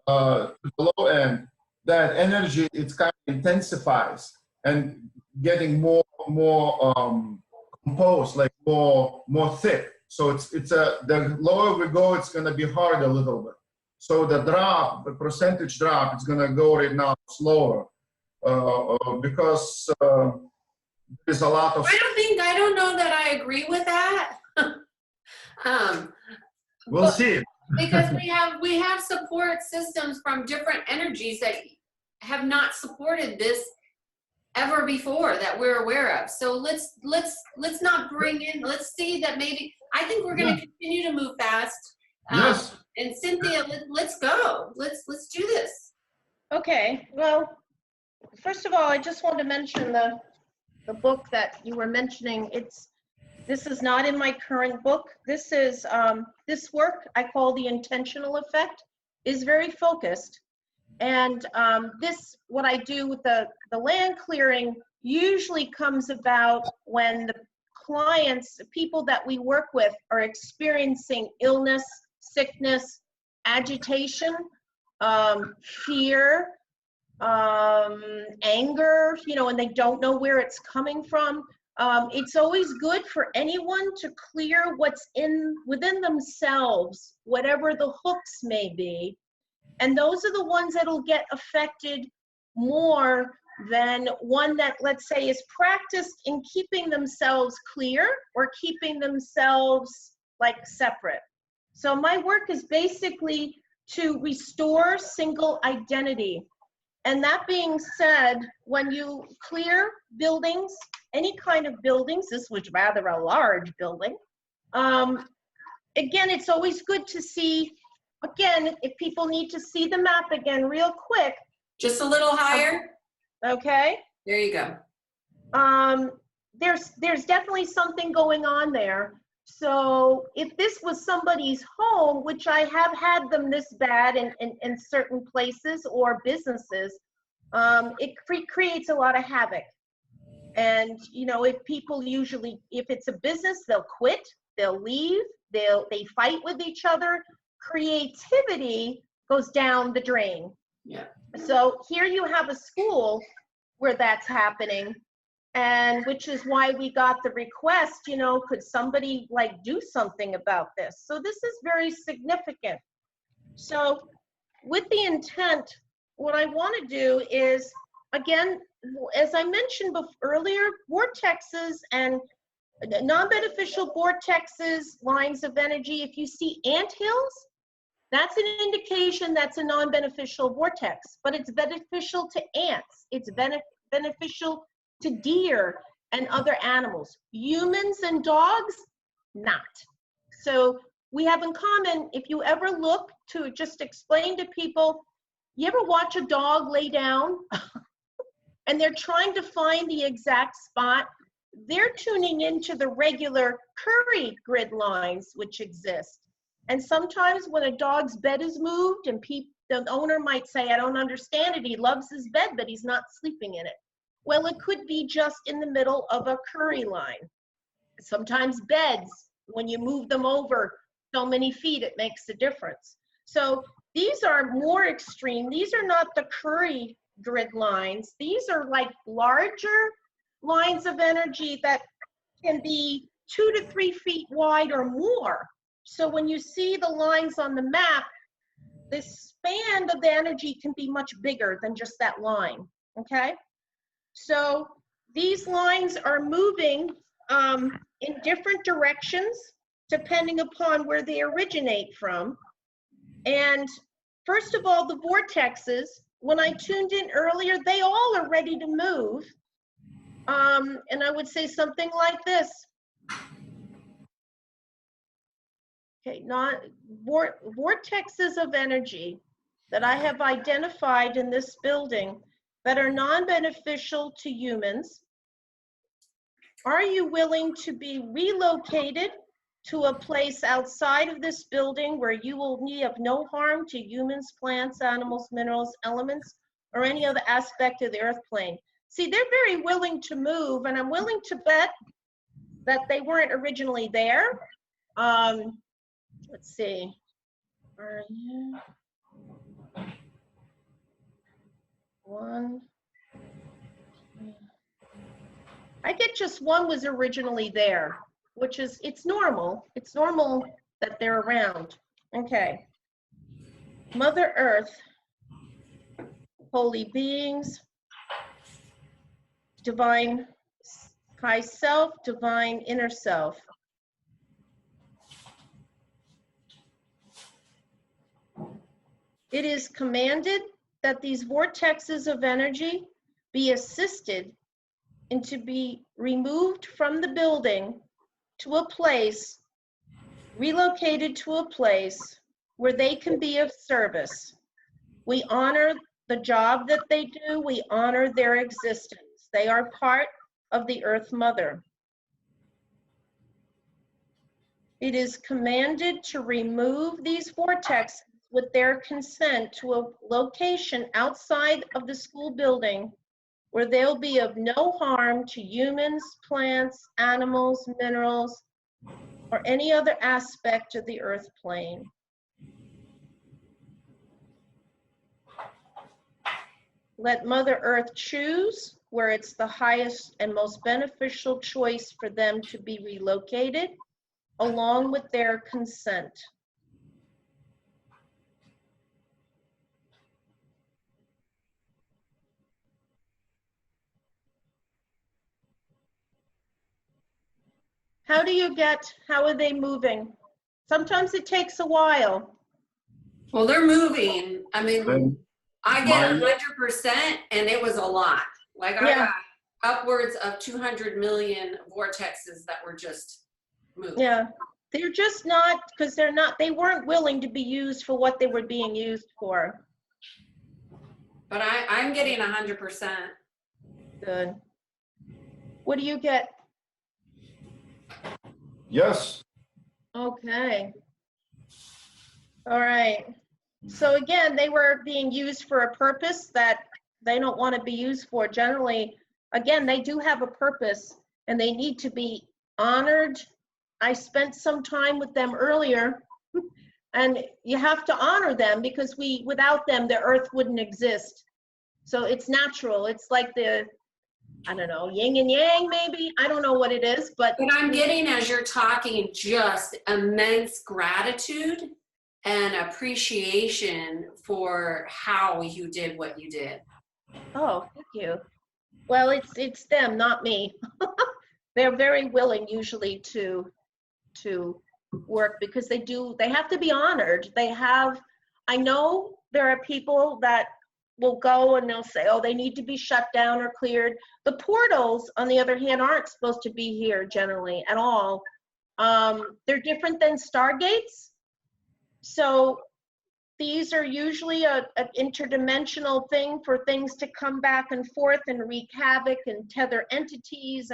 to the low end, that energy, it kind of intensifies and getting more composed, like more thick. So the lower we go, it's going to be hard a little bit. So the percentage drop, is going to go right now slower because there's a lot of. I don't know that I agree with that. We'll see. Because we have support systems from different energies that have not supported this ever before that we're aware of. So let's not bring in. Let's see that maybe. I think we're going to continue to move fast. Yes. And Cynthia, let's go. Let's do this. Okay, well, first of all, I just want to mention the book that you were mentioning. This is not in my current book. This is, this work I call The Intentional Effect is very focused. And what I do with the land clearing usually comes about when the clients, the people that we work with are experiencing illness, sickness, agitation, fear, anger, and they don't know where it's coming from. It's always good for anyone to clear what's within themselves, whatever the hooks may be. And those are the ones that'll get affected more than one that, let's say, is practiced in keeping themselves clear or keeping themselves like separate. So my work is basically to restore single identity. And that being said, when you clear buildings, any kind of buildings, this was rather a large building, again, it's always good to see, again, if people need to see the map again real quick. Just a little higher. Okay. There you go. There's definitely something going on there. So if this was somebody's home, which I have had them this bad in certain places or businesses, it creates a lot of havoc. And, if people usually, if it's a business, they'll quit, they'll leave, they fight with each other. Creativity goes down the drain. Yeah. So here you have a school where that's happening, and which is why we got the request, could somebody do something about this? So this is very significant. So with the intent, what I want to do is, again, as I mentioned earlier, vortexes and non-beneficial vortexes, lines of energy, if you see anthills, that's an indication that's a non-beneficial vortex, but it's beneficial to ants. It's beneficial to deer and other animals. Humans and dogs, not. So we have in common, if you ever look to just explain to people, you ever watch a dog lay down and they're trying to find the exact spot? They're tuning into the regular Curry grid lines which exist. And sometimes when a dog's bed is moved and the owner might say, I don't understand it, he loves his bed, but he's not sleeping in it. Well, it could be just in the middle of a Curry line. Sometimes beds, when you move them over so many feet, it makes a difference. So these are more extreme. These are not the Curry grid lines. These are like larger lines of energy that can be 2 to 3 feet wide or more. So when you see the lines on the map, the span of the energy can be much bigger than just that line, okay? So these lines are moving in different directions depending upon where they originate from. And first of all, the vortexes, when I tuned in earlier, they all are ready to move. And I would say something like this. Okay, vortexes of energy that I have identified in this building that are non-beneficial to humans. Are you willing to be relocated to a place outside of this building where you will be of no harm to humans, plants, animals, minerals, elements, or any other aspect of the earth plane? See, they're very willing to move, and I'm willing to bet that they weren't originally there. Let's see. Are you? One. I get just one was originally there, which is, it's normal. It's normal that they're around. Okay. Mother Earth, holy beings, divine high self, divine inner self. It is commanded that these vortexes of energy be assisted and to be removed from the building to a place, relocated to a place where they can be of service. We honor the job that they do. We honor their existence. They are part of the Earth Mother. It is commanded to remove these vortexes with their consent to a location outside of the school building where they'll be of no harm to humans, plants, animals, minerals, or any other aspect of the earth plane. Let Mother Earth choose where it's the highest and most beneficial choice for them to be relocated, along with their consent. How are they moving? Sometimes it takes a while. Well, they're moving. I mean, Then I get my- 100% and it was a lot. Like I Yeah. got upwards of 200 million vortexes that were just moved. Yeah, they're just not, because they weren't willing to be used for what they were being used for. But I'm getting 100%. Good. What do you get? Yes. Okay. All right. So again, they were being used for a purpose that they don't want to be used for. Generally, again, they do have a purpose and they need to be honored. I spent some time with them earlier, and you have to honor them because without them, the earth wouldn't exist. So it's natural. It's like I don't know, yin and yang maybe. I don't know what it is, but But I'm getting, as you're talking, just immense gratitude and appreciation for how you did what you did. oh, thank you. Well, it's them, not me. They're very willing usually to work because they have to be honored. I know there are people that will go and they'll say, oh, they need to be shut down or cleared. The portals, on the other hand, aren't supposed to be here generally at all. They're different than stargates. So these are usually an interdimensional thing for things to come back and forth and wreak havoc and tether entities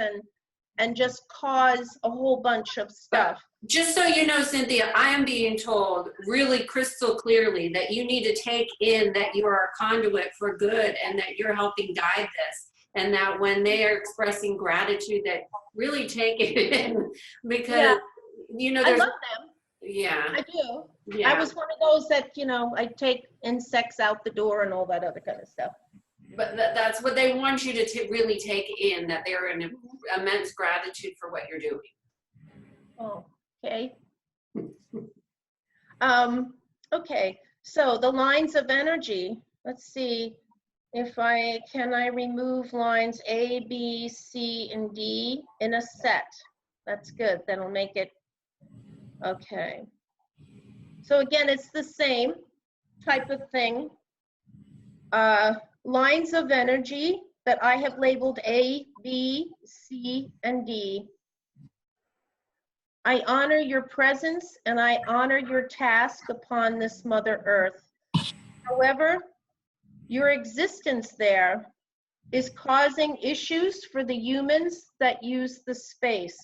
and just cause a whole bunch of stuff. Just so you know, Cynthia, I am being told really crystal clearly that you need to take in that you are a conduit for good and that you're helping guide this. And that when they are expressing gratitude, that really take it in because, Yeah. you know, I there's, love them. yeah, I do. yeah. I was one of those that, I take insects out the door and all that other kind of stuff. But that's what they want you to really take in, that they're in immense gratitude for what you're doing. Oh, okay. Okay, so the lines of energy, let's see if can I remove lines A, B, C, and D in a set. That's good, that'll make it, okay. So again, it's the same type of thing. Lines of energy that I have labeled A, B, C, and D. I honor your presence and I honor your task upon this Mother Earth. However, your existence there is causing issues for the humans that use the space.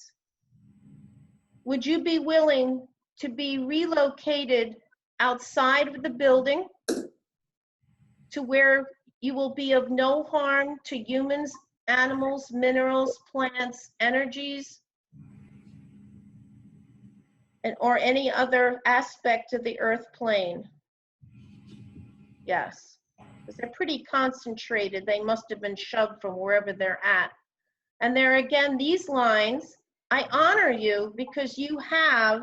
Would you be willing to be relocated outside of the building to where you will be of no harm to humans, animals, minerals, plants, energies, or any other aspect of the earth plane? Yes, because they're pretty concentrated. They must have been shoved from wherever they're at. And there again, these lines, I honor you because you have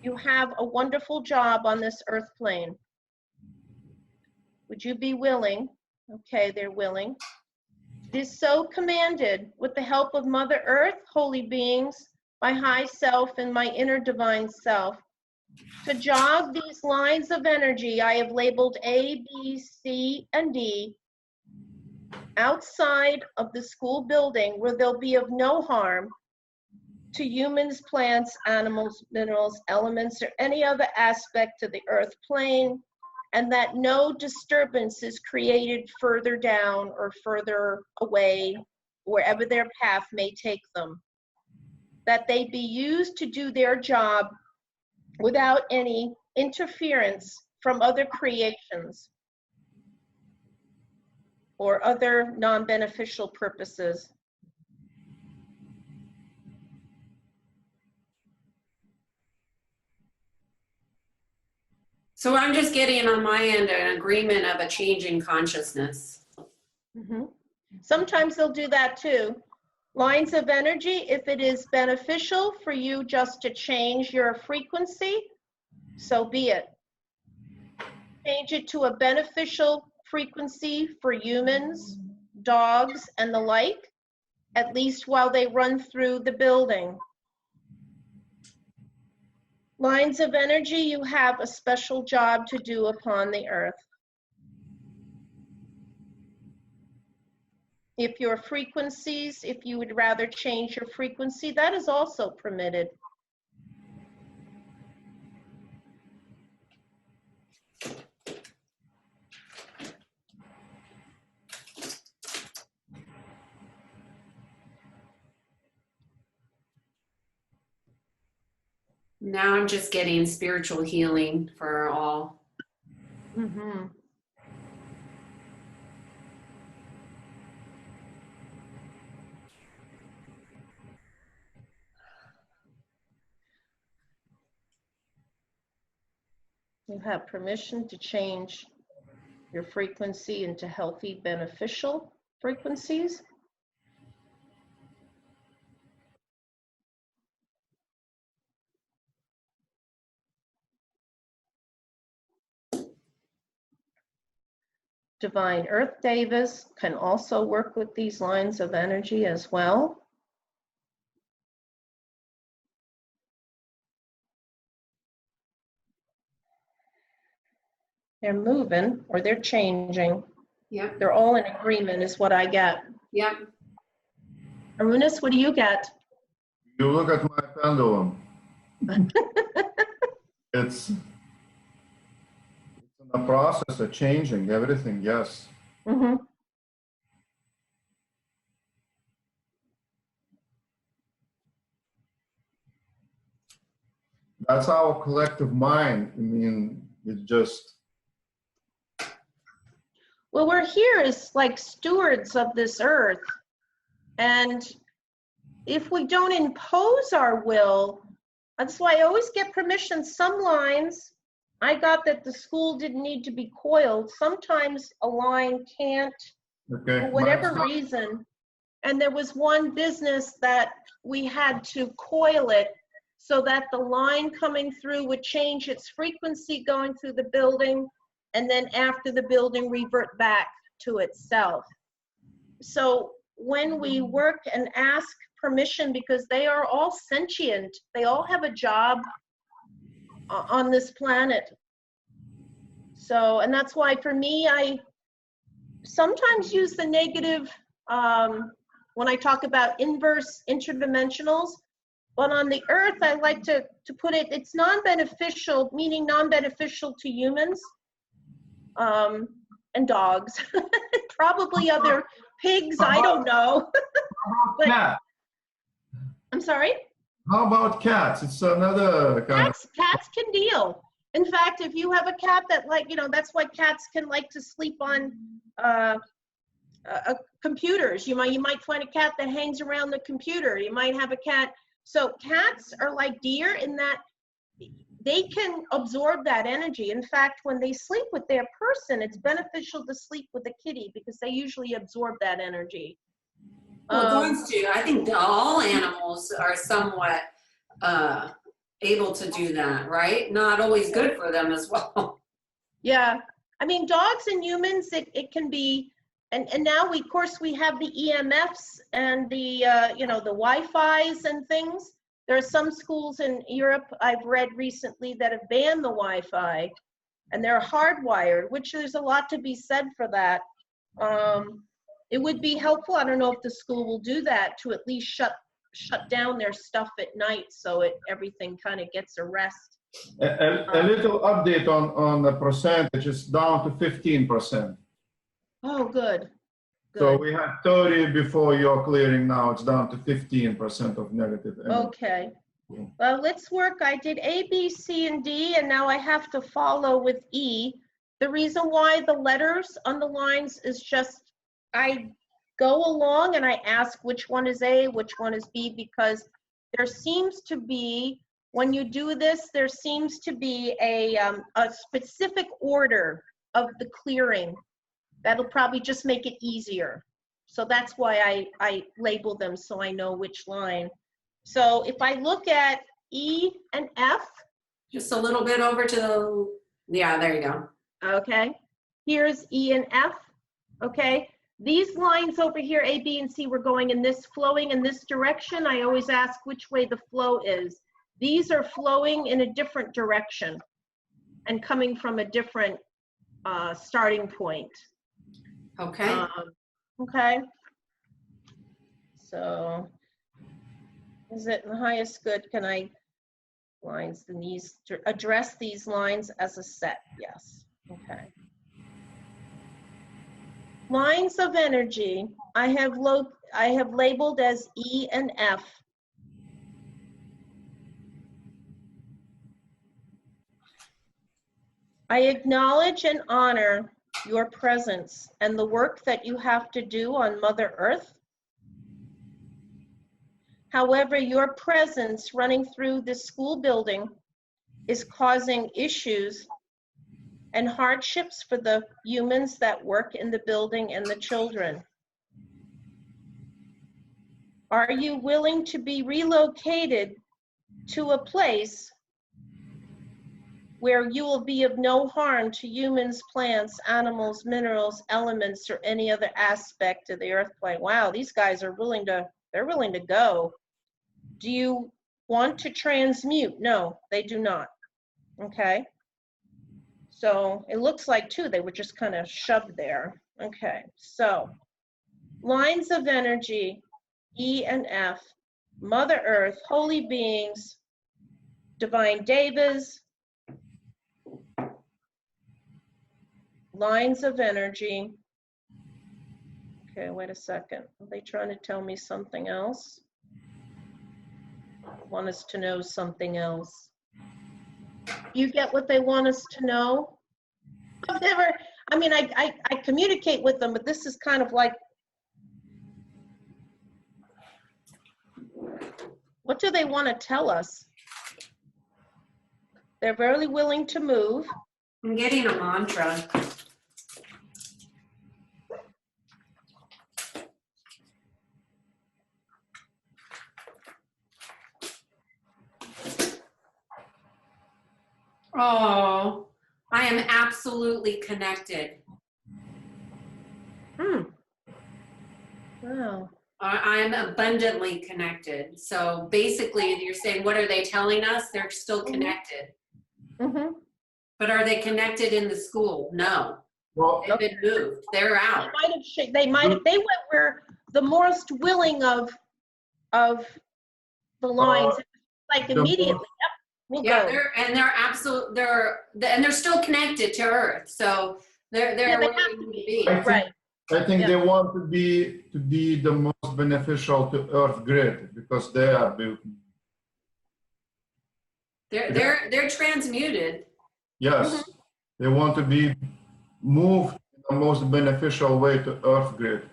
a wonderful job on this earth plane. Would you be willing? Okay, they're willing. It is so commanded with the help of Mother Earth, holy beings, my high self and my inner divine self, to jog these lines of energy I have labeled A, B, C, and D outside of the school building where they'll be of no harm to humans, plants, animals, minerals, elements, or any other aspect of the earth plane, and that no disturbance is created further down or further away, wherever their path may take them. That they be used to do their job without any interference from other creations or other non-beneficial purposes. So I'm just getting on my end an agreement of a change in consciousness. Mhm. Sometimes they'll do that too. Lines of energy, if it is beneficial for you just to change your frequency, so be it. Change it to a beneficial frequency for humans, dogs, and the like, at least while they run through the building. Lines of energy, you have a special job to do upon the earth. If your frequencies, if you would rather change your frequency, that is also permitted. Now I'm just getting spiritual healing for all. Mm-hmm. You have permission to change your frequency into healthy, beneficial frequencies. Divine Earth Devas can also work with these lines of energy as well. They're moving or they're changing. Yep, They're all in agreement is what I get. yep. Arunas, what do you get? You look at my pendulum. It's in the process of changing everything, yes. Mm-hmm. That's our collective mind. I mean, it's just, Well, we're here as like stewards of this earth. And if we don't impose our will, that's why I always get permission. Some lines, I got that the school didn't need to be coiled. Sometimes a line can't, okay. for whatever Mine's not- reason. And there was one business that we had to coil it so that the line coming through would change its frequency going through the building, and then after the building revert back to itself. So when we work and ask permission, because they are all sentient, they all have a job on this planet. So, and that's why for me, I sometimes use the negative when I talk about inverse interdimensionals, but on the earth, I like to put it, it's non-beneficial, meaning non-beneficial to humans and dogs, probably other pigs, I don't know. But- Cat. I'm sorry? How about cats? It's another kind of, Cats can deal. In fact, if you have a cat that like, you know, that's why cats can like to sleep on computers. You might find a cat that hangs around the computer. You might have a cat. So cats are like deer in that they can absorb that energy. In fact, when they sleep with their person, it's beneficial to sleep with a kitty because they usually absorb that energy. Well, dogs do. I think all animals are somewhat able to do that, right? Not always good for them as well. Yeah, I mean, dogs and humans, it can be, and now we, of course, we have the EMFs and the, you know, the Wi-Fis and things. There are some schools in Europe I've read recently that have banned the Wi-Fi, and they're hardwired, which there's a lot to be said for that. It would be helpful, I don't know if the school will do that, to at least shut shut down their stuff at night, so everything kind of gets a rest. A little update on the percentage, it's down to 15%. Oh, good. So Good. we had 30 before your clearing, now it's down to 15% of negative energy. Okay. Well, let's work. I did A, B, C, and D, and now I have to follow with E. The reason why the letters on the lines is just, I go along and I ask which one is A, which one is B, because there seems to be, when you do this, there seems to be a specific order of the clearing. That'll probably just make it easier. So that's why I label them so I know which line. So if I look at E and F, Just a little bit over to the, yeah, there you go. okay, here's E and F, okay? These lines over here, A, B, and C, were going in this, flowing in this direction. I always ask which way the flow is. These are flowing in a different direction and coming from a different starting point. Okay. Okay. So, is it the highest good? Can I lines the these to address these lines as a set? Yes. Okay. Lines of energy, I have labeled as E and F. I acknowledge and honor your presence and the work that you have to do on Mother Earth. However, your presence running through this school building is causing issues and hardships for the humans that work in the building and the children. Are you willing to be relocated to a place where you will be of no harm to humans, plants, animals, minerals, elements, or any other aspect of the earth plane? Wow, these guys are they're willing to go. Do you want to transmute? No, they do not. Okay. So it looks like too, they were just kind of shoved there. Okay, so lines of energy, E and F, Mother Earth, holy beings, divine devas, lines of energy. Okay, wait a second. Are they trying to tell me something else? Want us to know something else. You get what they want us to know? I've never, I mean, I communicate with them, but this is kind of like, what do they want to tell us? They're very willing to move. I'm getting a mantra. Oh, I am absolutely connected. Wow. I'm abundantly connected. So basically, you're saying, what are they telling us? They're still connected. Mm-hmm. But are they connected in the school? No. Well, They've been moved. They're out. They went where the most willing of the lines, like the immediately. most- Yep, we'll Yeah, go. they're still connected to Earth. So they're Yeah, they where have they to need to be. be. Right. I think Yeah. they want to be the most beneficial to Earth grid because they are built. They're transmuted. Yes, they want to be moved in the most beneficial way to Earth grid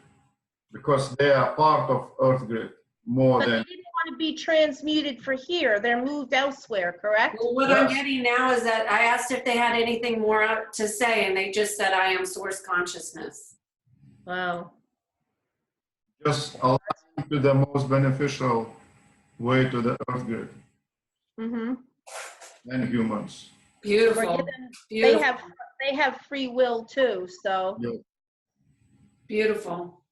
because they are part of Earth grid more But they than. didn't want to be transmuted for here. They're moved elsewhere, correct? Well, what I'm Yes. getting now is that I asked if they had anything more to say, and they just said, I am source consciousness. Wow. Just align to the most beneficial way to the Earth grid Mm-hmm. and humans. Beautiful. They Beautiful. have free will too, so. Yeah. Beautiful.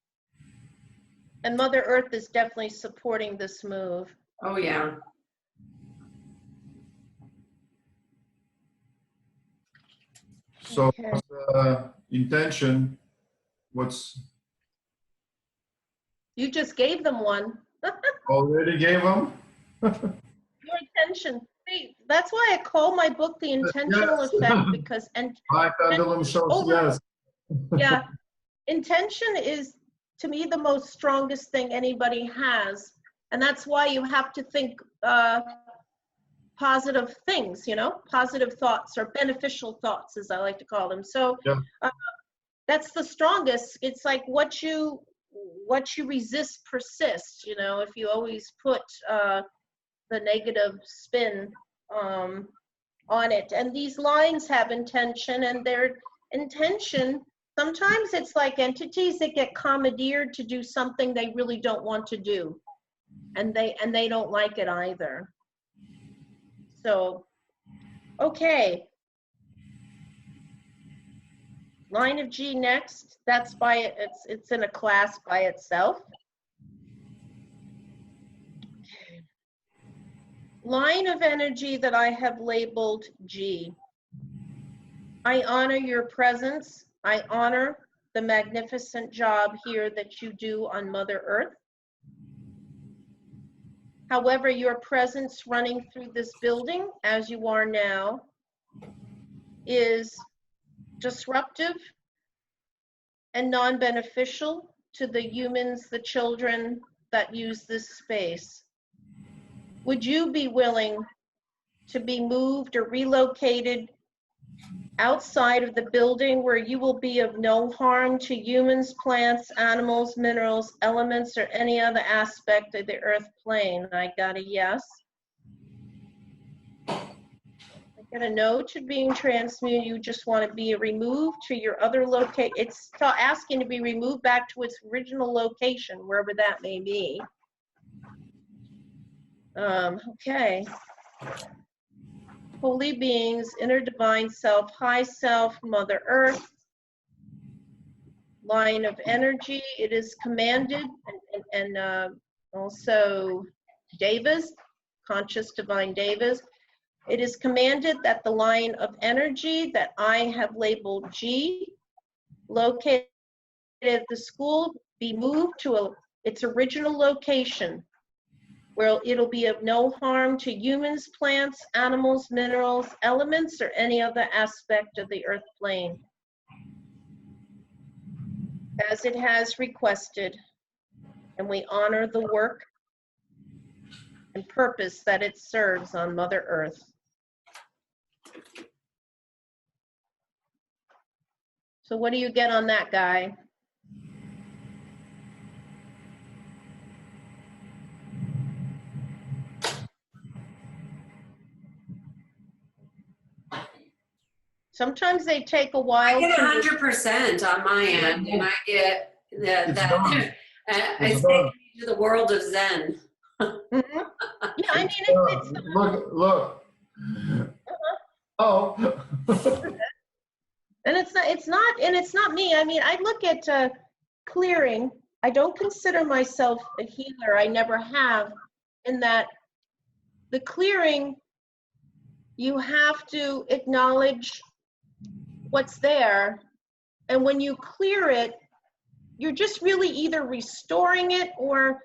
And Mother Earth is definitely supporting this move. Oh, yeah. So Okay. what's the intention? What's You just gave them one. Already gave them? Your intention. See, that's why I call my book The Intentional Yes. Effect, because, and My pendulum shows over, yes. yeah, intention is, to me, the most strongest thing anybody has. And that's why you have to think positive things, you know, positive thoughts or beneficial thoughts, as I like to call them. So Yeah. that's the strongest. It's like what you resist persists, you know, if you always put the negative spin on it. And these lines have intention, and their intention, sometimes it's like entities that get commandeered to do something they really don't want to do. And they don't like it either. So, okay. Line of G next. That's by it's in a class by itself. Okay. Line of energy that I have labeled G. I honor your presence. I honor the magnificent job here that you do on Mother Earth. However, your presence running through this building, as you are now, is disruptive and non-beneficial to the humans, the children that use this space. Would you be willing to be moved or relocated outside of the building where you will be of no harm to humans, plants, animals, minerals, elements, or any other aspect of the earth plane? I got a yes. I got a no to being transmuted. You just want to be removed to your other location. It's asking to be removed back to its original location, wherever that may be. Okay. Holy beings, inner divine self, high self, Mother Earth, line of energy. It is commanded, and also Devas, conscious divine Devas. It is commanded that the line of energy that I have labeled G, located at the school, be moved to its original location, where it'll be of no harm to humans, plants, animals, minerals, elements, or any other aspect of the earth plane, as it has requested. And we honor the work and purpose that it serves on Mother Earth. So what do you get on that, guy? Sometimes they take a while. I get 100% on my end, and I get that. I It's say done. to the world of Zen. Yeah, I mean, it's Look. Oh. and it's not me. I mean, I look at clearing. I don't consider myself a healer. I never have. In that, the clearing, you have to acknowledge what's there, and when you clear it, you're just really either restoring it or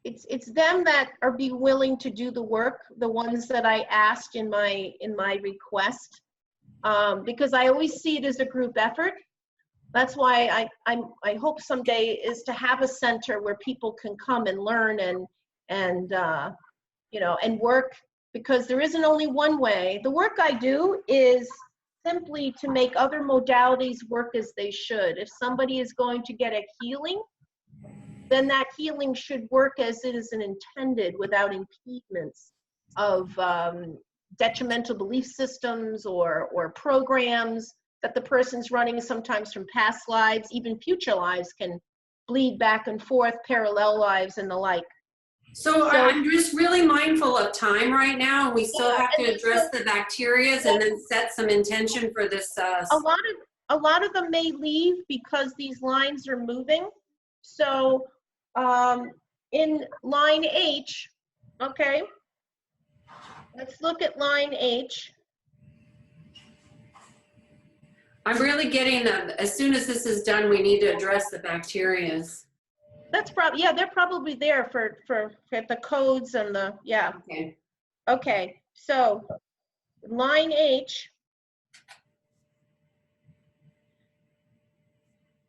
it's them that are be willing to do the work, the ones that I asked in my request, because I always see it as a group effort. That's why I hope someday is to have a center where people can come and learn and you know, and work, because there isn't only one way. The work I do is simply to make other modalities work as they should. If somebody is going to get a healing, then that healing should work as it is intended, without impediments of detrimental belief systems or programs that the person's running, sometimes from past lives, even future lives can bleed back and forth, parallel lives and the like. So I'm just really mindful of time right now. We still have to address the bacterias and then set some intention for this. A lot of them may leave because these lines are moving. So in line H, okay, let's look at line H. I'm really getting them. As soon as this is done, we need to address the bacterias. That's probably, yeah, they're probably there for the codes and the, yeah. Okay. Okay, so line H.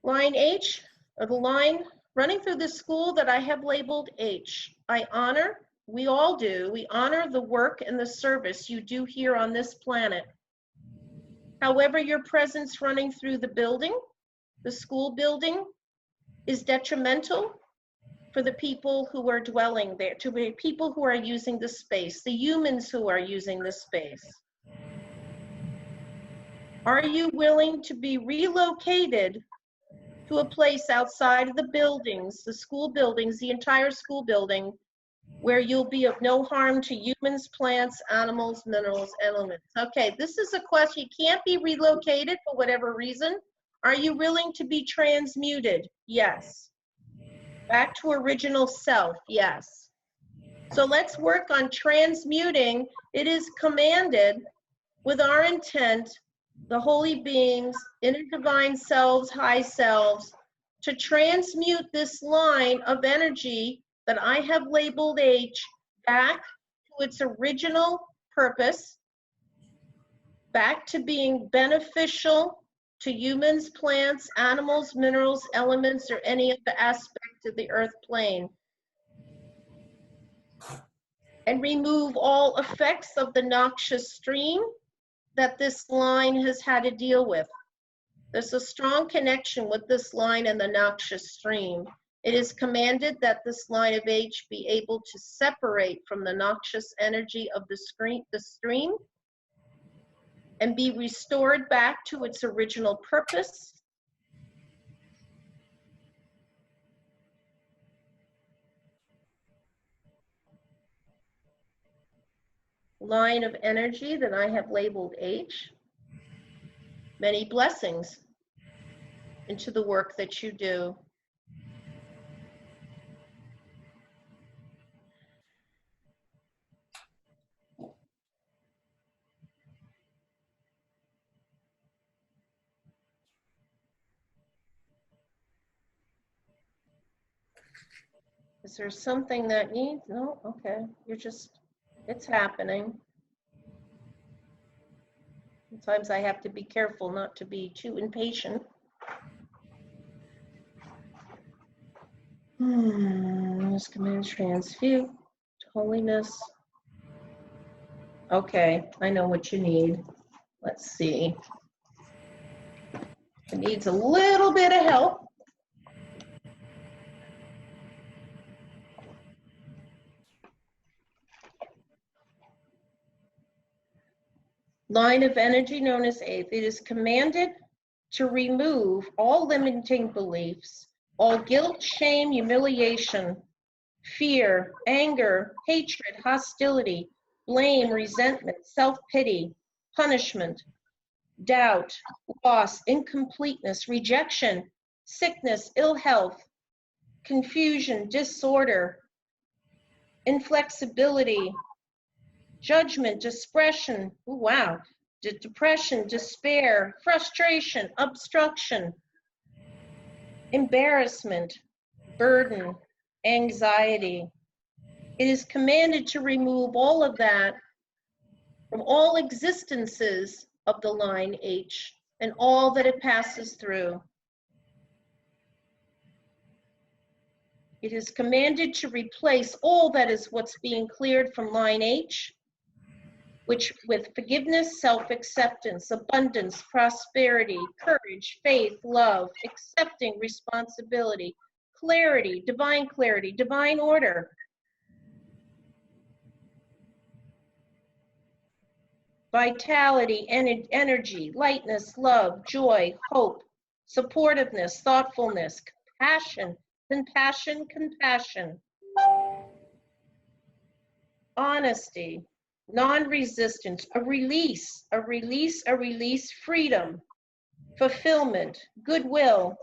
Line H, or the line running through the school that I have labeled H. I honor, we all do, we honor the work and the service you do here on this planet. However, your presence running through the building, the school building, is detrimental for the people who are dwelling there, to the people who are using the space, the humans who are using the space. Are you willing to be relocated to a place outside of the buildings, the school buildings, the entire school building, where you'll be of no harm to humans, plants, animals, minerals, elements? Okay, this is a question. You can't be relocated for whatever reason. Are you willing to be transmuted? Yes. Back to original self? Yes. So let's work on transmuting. It is commanded with our intent, the holy beings, inner divine selves, high selves, to transmute this line of energy that I have labeled H back to its original purpose, back to being beneficial to humans, plants, animals, minerals, elements, or any of the aspects of the earth plane. And remove all effects of the noxious stream that this line has had to deal with. There's a strong connection with this line and the noxious stream. It is commanded that this line of H be able to separate from the noxious energy of the stream and be restored back to its original purpose. Line of energy that I have labeled H. Many blessings into the work that you do. Is there something that needs? No? Okay. You're just, it's happening. Sometimes I have to be careful not to be too impatient. Let's come in, transmute, holiness. Okay, I know what you need. Let's see. It needs a little bit of help. Line of energy known as eighth. It is commanded to remove all limiting beliefs, all guilt, shame, humiliation, fear, anger, hatred, hostility, blame, resentment, self-pity, punishment, doubt, loss, incompleteness, rejection, sickness, ill health, confusion, disorder, inflexibility, judgment, depression, depression, despair, frustration, obstruction, embarrassment, burden, anxiety. It is commanded to remove all of that from all existences of the line H and all that it passes through. It is commanded to replace all that is what's being cleared from line H, which with forgiveness, self-acceptance, abundance, prosperity, courage, faith, love, accepting responsibility, clarity, divine order. Vitality, energy, lightness, love, joy, hope, supportiveness, thoughtfulness, compassion, honesty, non-resistance, a release, freedom, fulfillment, goodwill,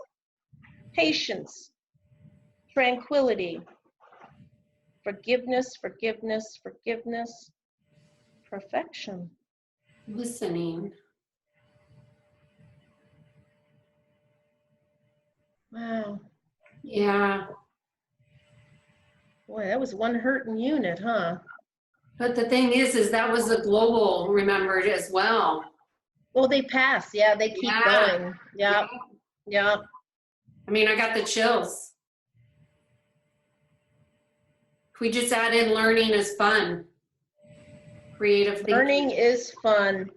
patience, tranquility, forgiveness, perfection. Listening. Wow. Yeah. Boy, that was one hurting unit, huh? But the thing is that was a global, remembered as well. Well, they pass. Yeah, they keep Yeah. going. Yeah, yeah. I mean, I got the chills. If we just add in learning is fun. Creative thinking. Learning is fun.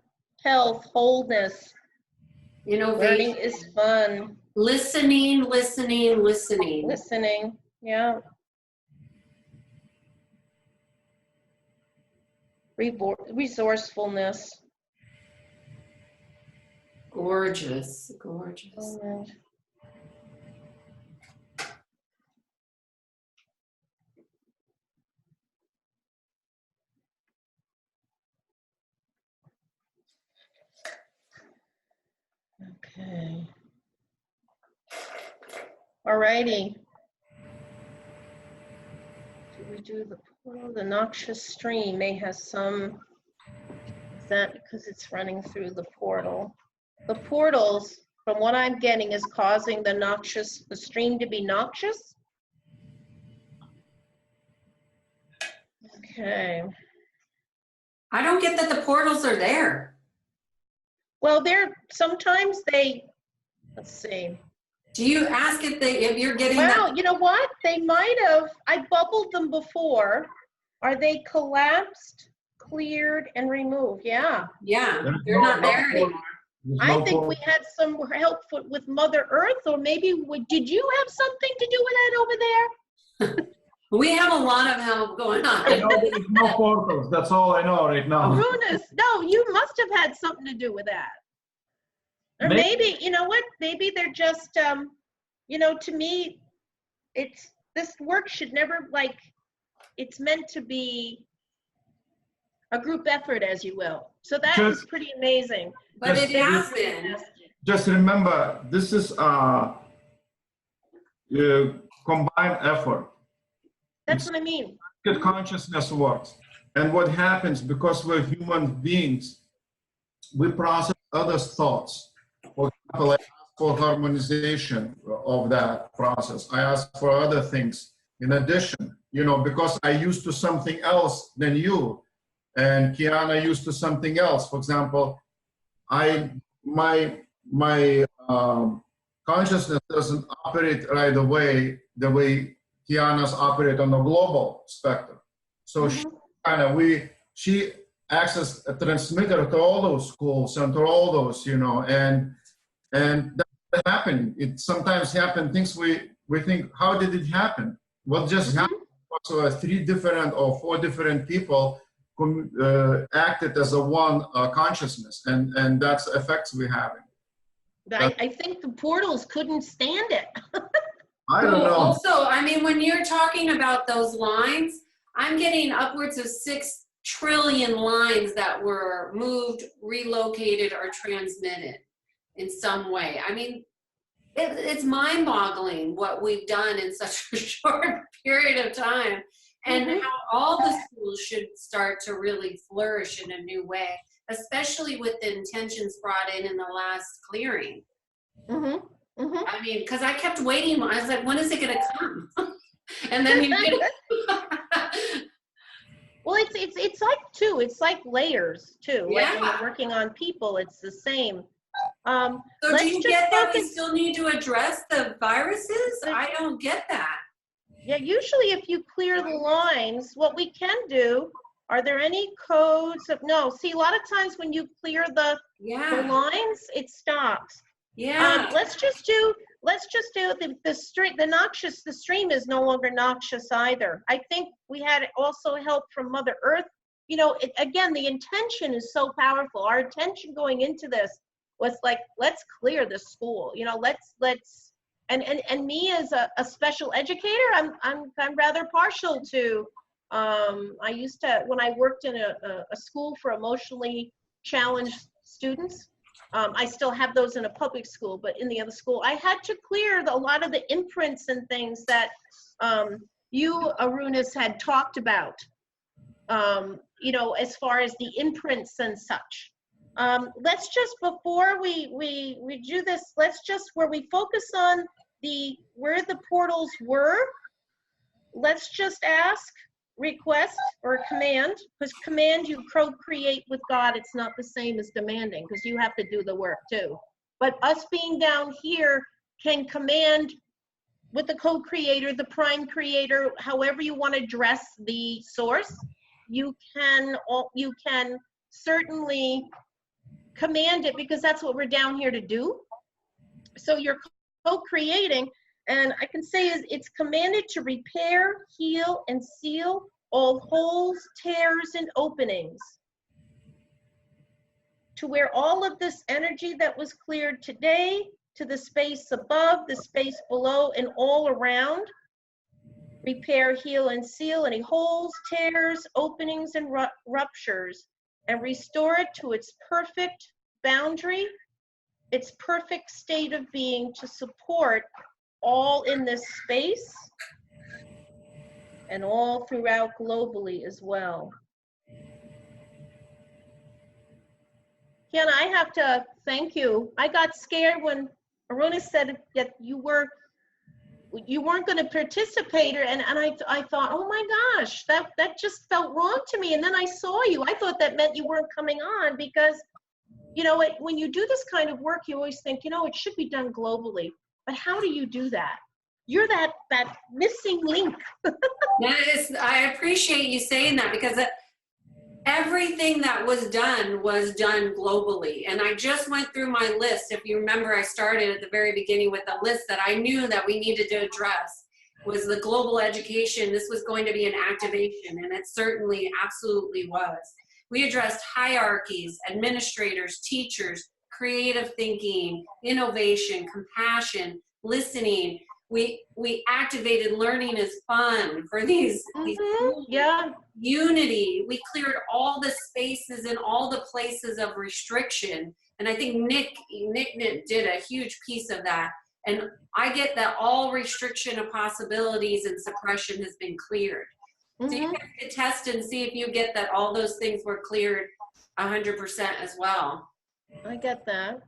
Health, wholeness. Innovation. Learning is fun. Listening, listening, listening. Listening. Yeah. Resourcefulness. Gorgeous, gorgeous. Okay. All righty. Did we do the portal? The noxious stream may have some, is that because it's running through the portal? The portals, from what I'm getting, is causing the stream to be noxious? Okay. I don't get that the portals are there. Well, sometimes let's see. Do you ask if you're getting that? Well, you know what? They might have, I bubbled them before. Are they collapsed, cleared, and removed? Yeah. Yeah, they're not there anymore. I think we had some help with Mother Earth, or maybe, did you have something to do with that over there? We have a lot of help going on. I know there is no portals. That's all I know right now. Runas, no, you must have had something to do with that. Or maybe, you know what? Maybe they're just, to me, this work should never, it's meant to be a group effort, as you will. So that is pretty amazing. But it has been. Just remember, this is a combined effort. That's what I mean. Consciousness works. And what happens, because we're human beings, we process others' thoughts. For example, I ask for harmonization of that process. I ask for other things in addition, because I used to something else than you, and Kiana used to something else. For example, my consciousness doesn't operate right away the way Kiana's operate on the global spectrum. So she access a transmitter to all those schools and to all those, and that's happening. It sometimes happen things we think, how did it happen? What just happened? So 3 different or 4 different people acted as a one consciousness, and that's the effects we're having. I think the portals couldn't stand it. I don't know. Also, I mean, when you're talking about those lines, I'm getting upwards of 6 trillion lines that were moved, relocated, or transmitted in some way. I mean, it's mind-boggling what we've done in such a short period of time, and how all the schools should start to really flourish in a new way, especially with the intentions brought in the last clearing. I mean, because I kept waiting. I was like, when is it going to come? And then you did it. Well, it's like too. It's like layers too. Yeah. Like when you're working on people, it's the same. So do you get that we still need to address the viruses? I don't get that. Yeah, usually if you clear the lines, what we can do, are there any codes? No, see, a lot of times when you clear the lines, it stops. Yeah. Let's just do the stream. The stream is no longer noxious either. I think we had also help from Mother Earth. Again, the intention is so powerful. Our intention going into this was like, let's clear the school. Let's and me as a special educator, I'm rather partial to. I used to, when I worked in a school for emotionally challenged students. I still have those in a public school, but in the other school, I had to clear a lot of the imprints and things that you, Arunas, had talked about, as far as the imprints and such. Let's just, before we do this, let's just, where we focus on where the portals were, let's just ask, request, or command, because command, you co-create with God. It's not the same as demanding, because you have to do the work too. But us being down here can command with the co-creator, the prime creator, however you want to address the source, you can certainly command it, because that's what we're down here to do. So you're co-creating, and I can say is it's commanded to repair, heal, and seal all holes, tears, and openings, to where all of this energy that was cleared today, to the space above, the space below, and all around, repair, heal, and seal any holes, tears, openings, and ruptures, and restore it to its perfect boundary, its perfect state of being, to support all in this space and all throughout globally as well. Kiana, I have to thank you. I got scared when Aruna said that you weren't going to participate, and I thought, oh my gosh, that just felt wrong to me. And then I saw you. I thought that meant you weren't coming on, because you know, when you do this kind of work, you always think, you know, it should be done globally. But how do you do that? You're that missing link. I appreciate you saying that, because everything that was done globally. And I just went through my list. If you remember, I started at the very beginning with a list that I knew that we needed to address was the global education. This was going to be an activation, and it certainly absolutely was. We addressed hierarchies, administrators, teachers, creative thinking, innovation, compassion, listening. We activated learning as fun for these yeah. Unity. We cleared all the spaces and all the places of restriction. And I think Nick did a huge piece of that. And I get that all restriction of possibilities and suppression has been cleared. So you can test and see if you get that all those things were cleared 100% as well. I get that.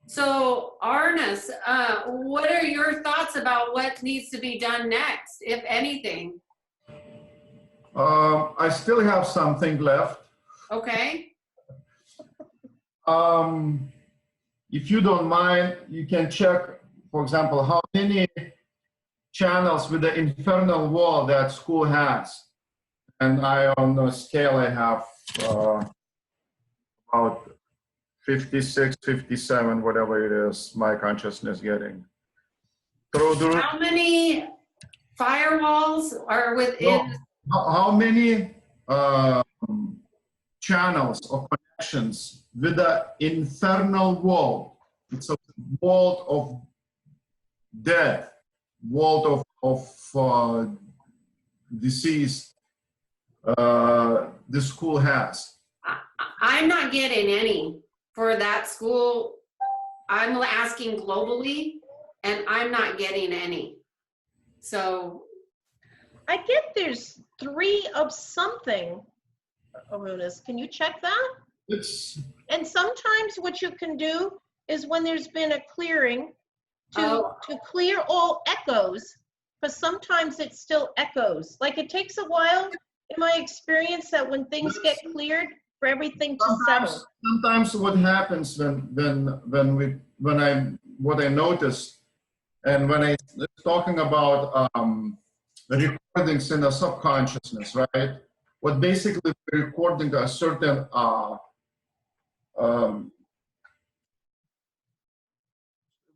So Arnas, what are your thoughts about what needs to be done next, if anything? I still have something left. Okay. If you don't mind, you can check, for example, how many channels with the infernal wall that school has. And on the scale, I have about 56, 57, whatever it is, my consciousness getting. How many firewalls are within? How many channels or connections with the infernal wall? It's a vault of death, vault of disease the school has. I'm not getting any for that school. I'm asking globally, and I'm not getting any. So I get there's 3 of something, Arunas. Can you check that? And sometimes what you can do is when there's been a clearing to clear all echoes, because sometimes it still echoes. Like it takes a while, in my experience, that when things get cleared, for everything to settle. Sometimes what happens what I noticed, and when I was talking about recordings in the subconsciousness, right? What basically we're recording a certain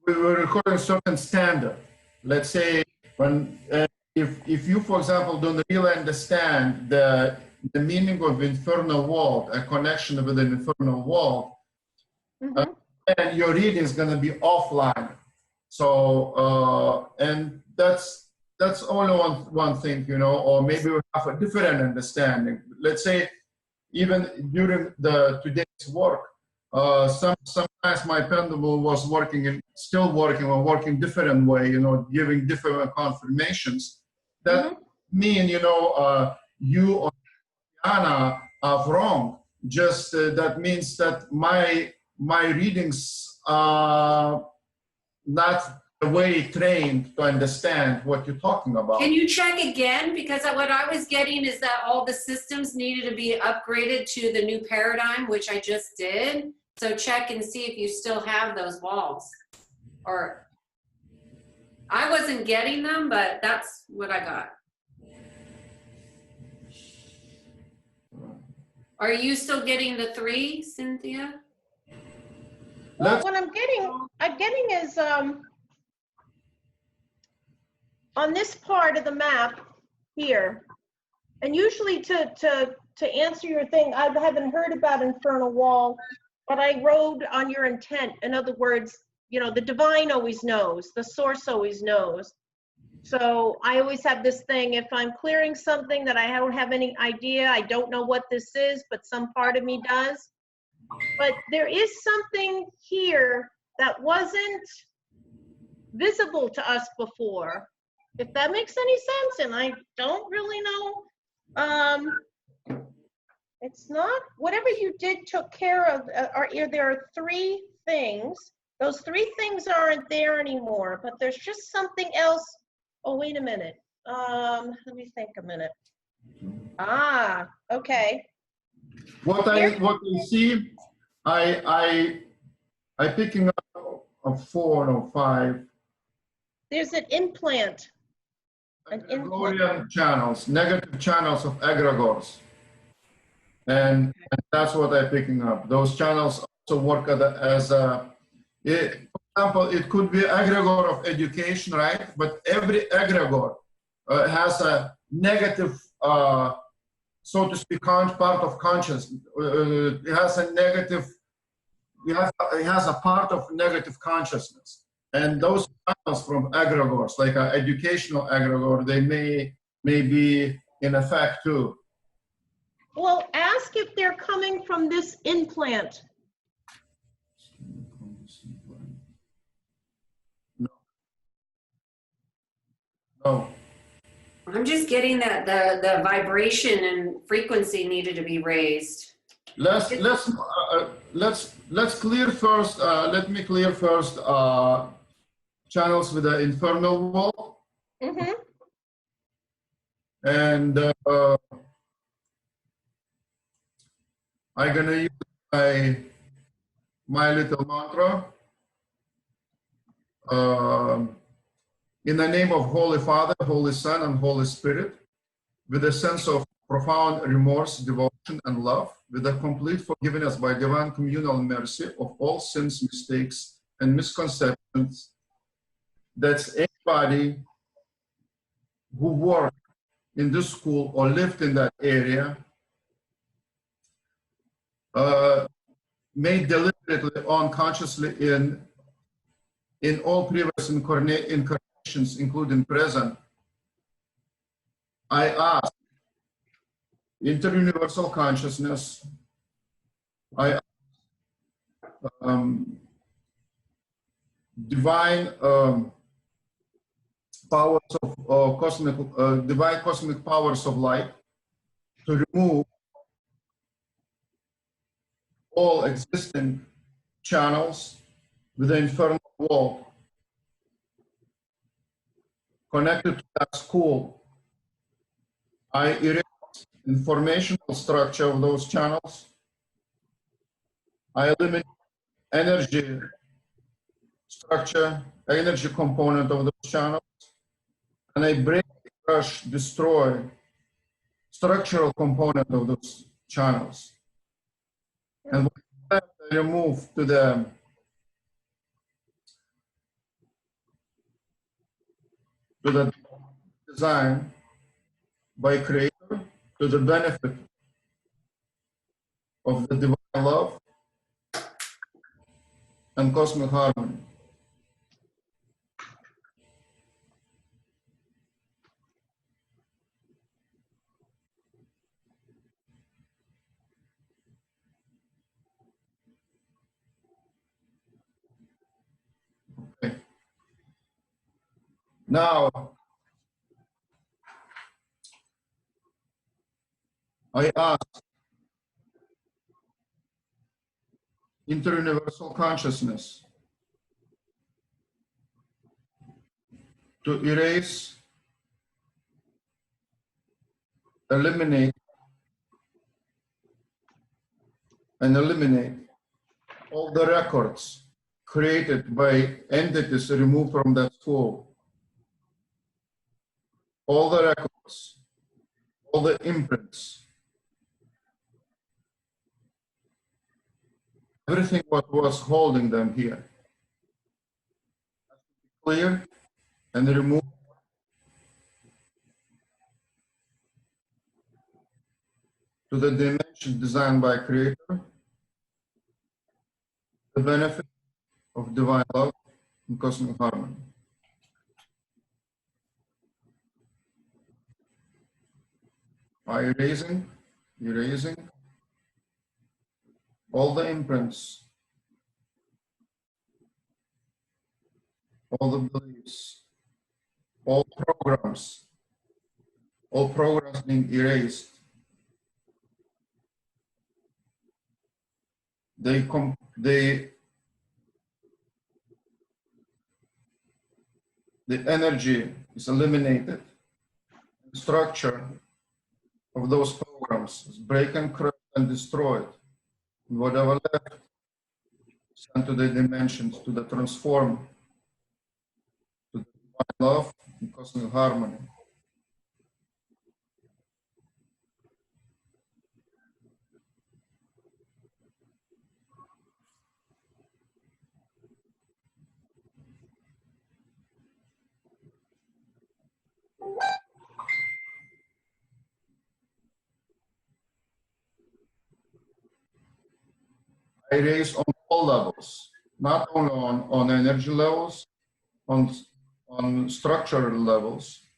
we were recording a certain standard. Let's say when if you, for example, don't really understand the meaning of infernal world, a connection with an infernal world, and your reading is going to be offline. So, and that's only one thing, you know, or maybe we have a different understanding. Let's say, even during today's work, sometimes my pendulum was still working different way, you know, giving different confirmations. That mean, you know, you or Anna are wrong. Just that means that my readings are not the way trained to understand what you're talking about. Can you check again? Because what I was getting is that all the systems needed to be upgraded to the new paradigm, which I just did. So check and see if you still have those walls. Or I wasn't getting them, but that's what I got. Are you still getting the 3, Cynthia? Well, Let's- what I'm getting is, on this part of the map here, and usually to answer your thing, I haven't heard about infernal wall, but I wrote on your intent. In other words, you know, the divine always knows, the source always knows. So I always have this thing, if I'm clearing something that I don't have any idea, I don't know what this is, but some part of me does. But there is something here that wasn't visible to us before, if that makes any sense, and I don't really know. It's not, whatever you did took care of, there are 3 things. Those 3 things aren't there anymore, but there's just something else. Oh, wait a minute. Let me think a minute. Ah, okay. What I see, I picking up a 4 or 5 There's an implant. egregorian channels, negative channels of egregores, and that's what I'm picking up. Those channels also work as a, for example, it could be egregore of education, right? But every egregore has a negative, so to speak, part of consciousness. It has a negative, it has a part of negative consciousness. And those channels from egregores, like an educational egregore, they may be in effect too. Well, ask if they're coming from this implant. No. I'm just getting that the vibration and frequency needed to be raised. Let's clear first. Let me clear first channels with the infernal wall, Mm-hmm. and I'm gonna use my little mantra. In the name of Holy Father, Holy Son, and Holy Spirit, with a sense of profound remorse, devotion, and love, with a complete forgiveness by divine communal mercy of all sins, mistakes, and misconceptions, that anybody who worked in this school or lived in that area made deliberately, unconsciously in all previous incarnations, including present, I ask inter-universal consciousness, I ask divine powers of divine cosmic powers of light to remove all existing channels with the infernal wall connected to that school. I erase informational structure of those channels. I eliminate energy structure, energy component of those channels, and I break, crush, destroy structural component of those channels. And I remove to the design by creator to the benefit of the divine love and cosmic harmony. Okay. Now, I ask inter-universal consciousness to erase, eliminate, and eliminate all the records created by entities removed from that school. All the records, all the imprints, everything what was holding them here. Clear and remove to the dimension designed by Creator, the benefit of divine love and cosmic harmony. By erasing all the imprints, all the beliefs, all programs being erased. The energy is eliminated. The structure of those programs is broken, crushed, and destroyed. And whatever left, sent to the dimensions, to the transform, to the divine love and cosmic harmony. I raise on all levels, not only on energy levels, on structural levels.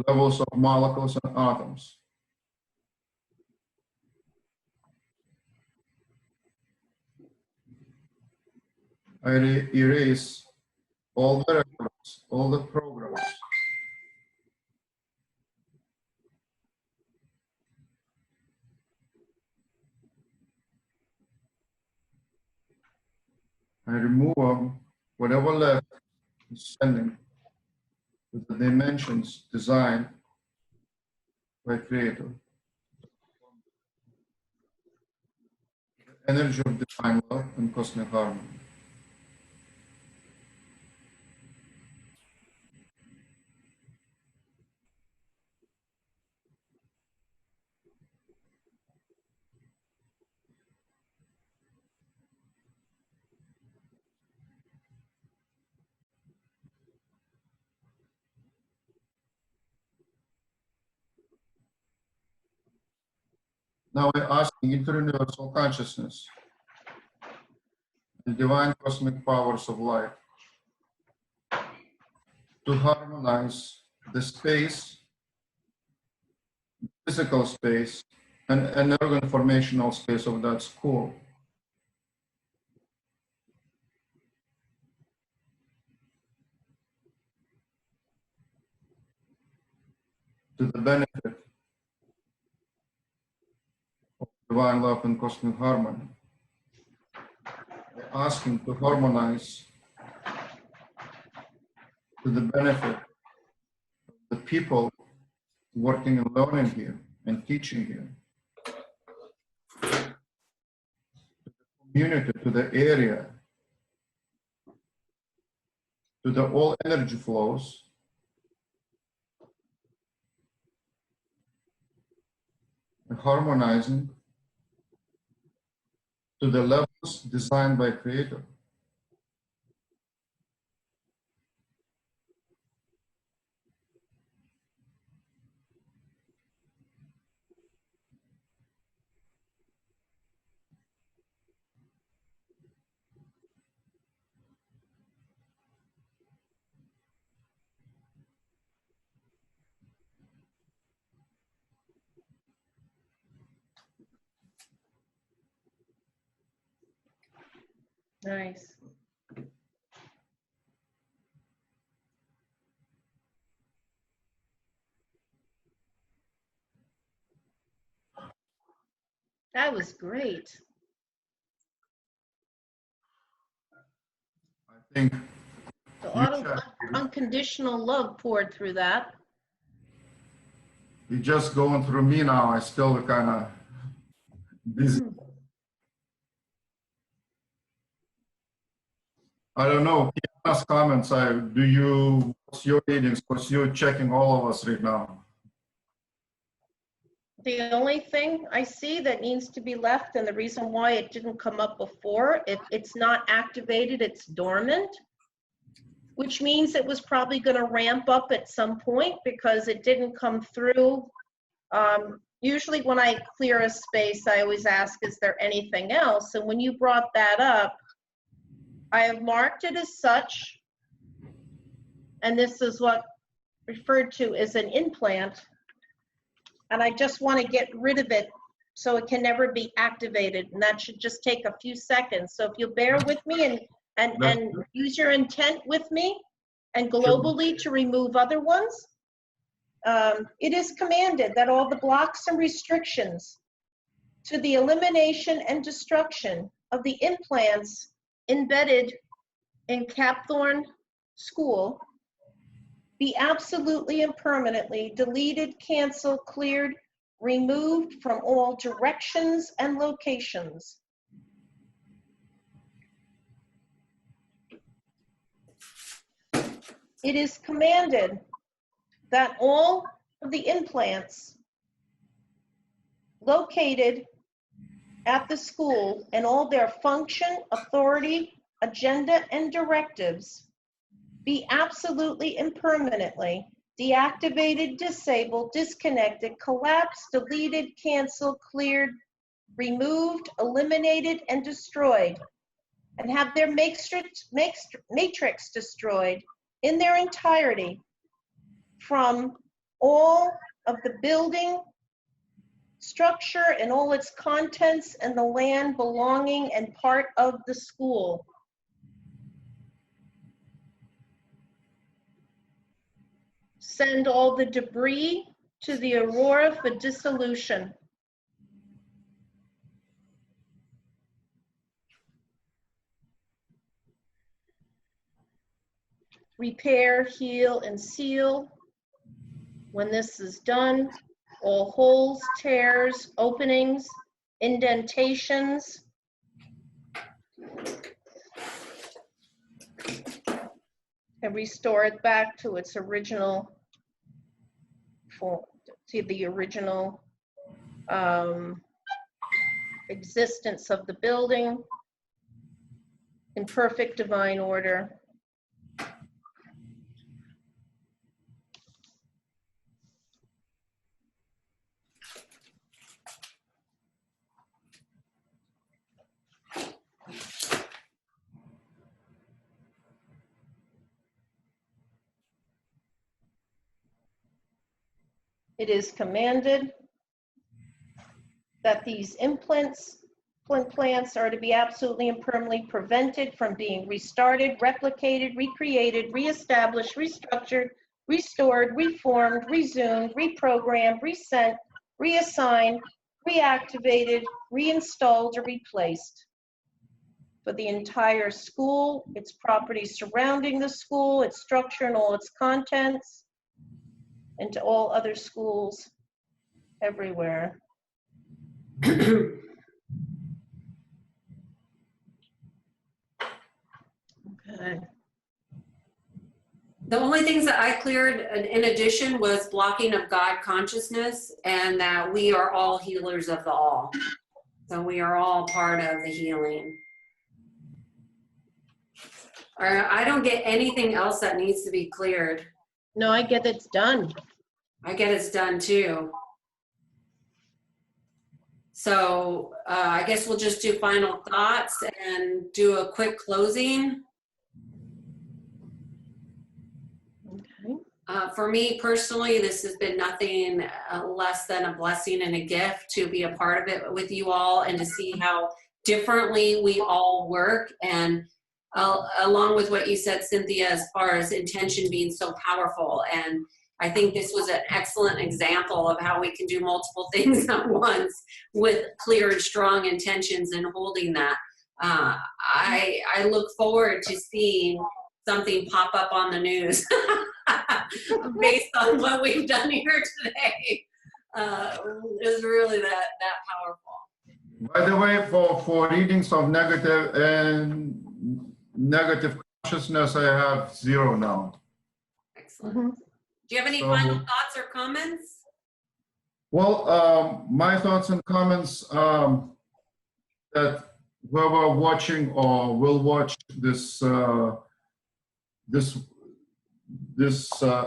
Levels of molecules and atoms. I erase all the records, all the programs. I remove them, whatever left is sending to the dimensions designed by Creator. Energy of divine love and cosmic harmony. Now I ask the inter-universal consciousness and divine cosmic powers of light to harmonize the space, physical space, and energon-formational space of that school. To the benefit of divine love and cosmic harmony. I ask him to harmonize to the benefit of the people working and learning here and teaching here. To the community, to the area, to the all energy flows, and harmonizing to the levels designed by Creator. Nice. That was great. think A lot you of unconditional love poured through that. you're just going through me now. I still kind of busy. I don't know. Kiana's comments. What's your readings? Because you're checking all of us right now. The only thing I see that needs to be left, and the reason why it didn't come up before, it's not activated, it's dormant, which means it was probably going to ramp up at some point because it didn't come through. Usually when I clear a space, I always ask, is there anything else? And when you brought that up, I have marked it as such, and this is what referred to as an implant, and I just want to get rid of it so it can never be activated, and that should just take a few seconds. So if you'll bear with me and use your intent with me and globally to remove other ones, it is commanded that all the blocks and restrictions to the elimination and destruction of the implants embedded in Capthorne School be absolutely and permanently deleted, canceled, cleared, removed from all directions and locations. It is commanded that all of the implants located at the school and all their function, authority, agenda, and directives be absolutely and permanently deactivated, disabled, disconnected, collapsed, deleted, canceled, cleared, removed, eliminated, and destroyed, and have their matrix destroyed in their entirety from all of the building, structure, and all its contents, and the land belonging and part of the school. Send all the debris to the Aurora for dissolution. Repair, heal, and seal. When this is done, all holes, tears, openings, indentations, and restore it back to its original form, to the original existence of the building in perfect divine order. It is commanded that these implants are to be absolutely and permanently prevented from being restarted, replicated, recreated, reestablished, restructured, restored, reformed, resumed, reprogrammed, resent, reassigned, reactivated, reinstalled, or replaced. For the entire school, its properties surrounding the school, its structure and all its contents, and to all other schools everywhere. Okay. The only things that I cleared in addition was blocking of God consciousness, and that we are all healers of the all. So we are all part of the healing. I don't get anything else that needs to be cleared. No, I get it's done. I get it's done too. So I guess we'll just do final thoughts and do a quick closing. Okay. For me personally, this has been nothing less than a blessing and a gift to be a part of it with you all and to see how differently we all work. And along with what you said, Cynthia, as far as intention being so powerful. And I think this was an excellent example of how we can do multiple things at once with clear and strong intentions and holding that. I look forward to seeing something pop up on the news based on what we've done here today. Is really that powerful. By the way, for readings of negative and negative consciousness, I have 0 now. Excellent. Mhm. Do you have any So- final thoughts or comments? Well, my thoughts and comments, that whoever watching or will watch this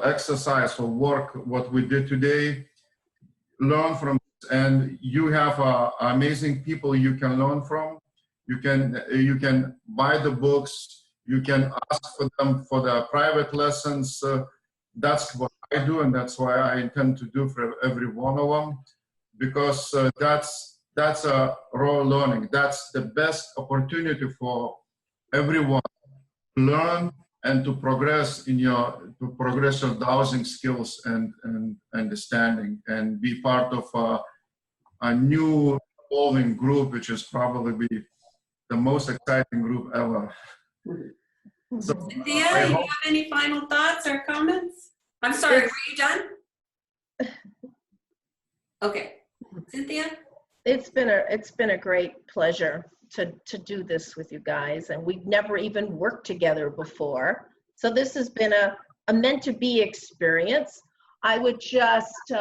exercise or work, what we did today, learn from, and you have amazing people you can learn from. You can buy the books. You can ask for them for the private lessons. That's what I do, and that's why I intend to do for every one of them, because that's a raw learning. That's the best opportunity for everyone to learn and to progress your dowsing skills and understanding, and be part of a new evolving group, which is probably the most exciting group ever. So, Cynthia, I you hope- have any final thoughts or comments? I'm sorry, were you done? Okay. Cynthia? It's been a great pleasure to do this with you guys, and we've never even worked together before. So this has been a meant to be experience. I would just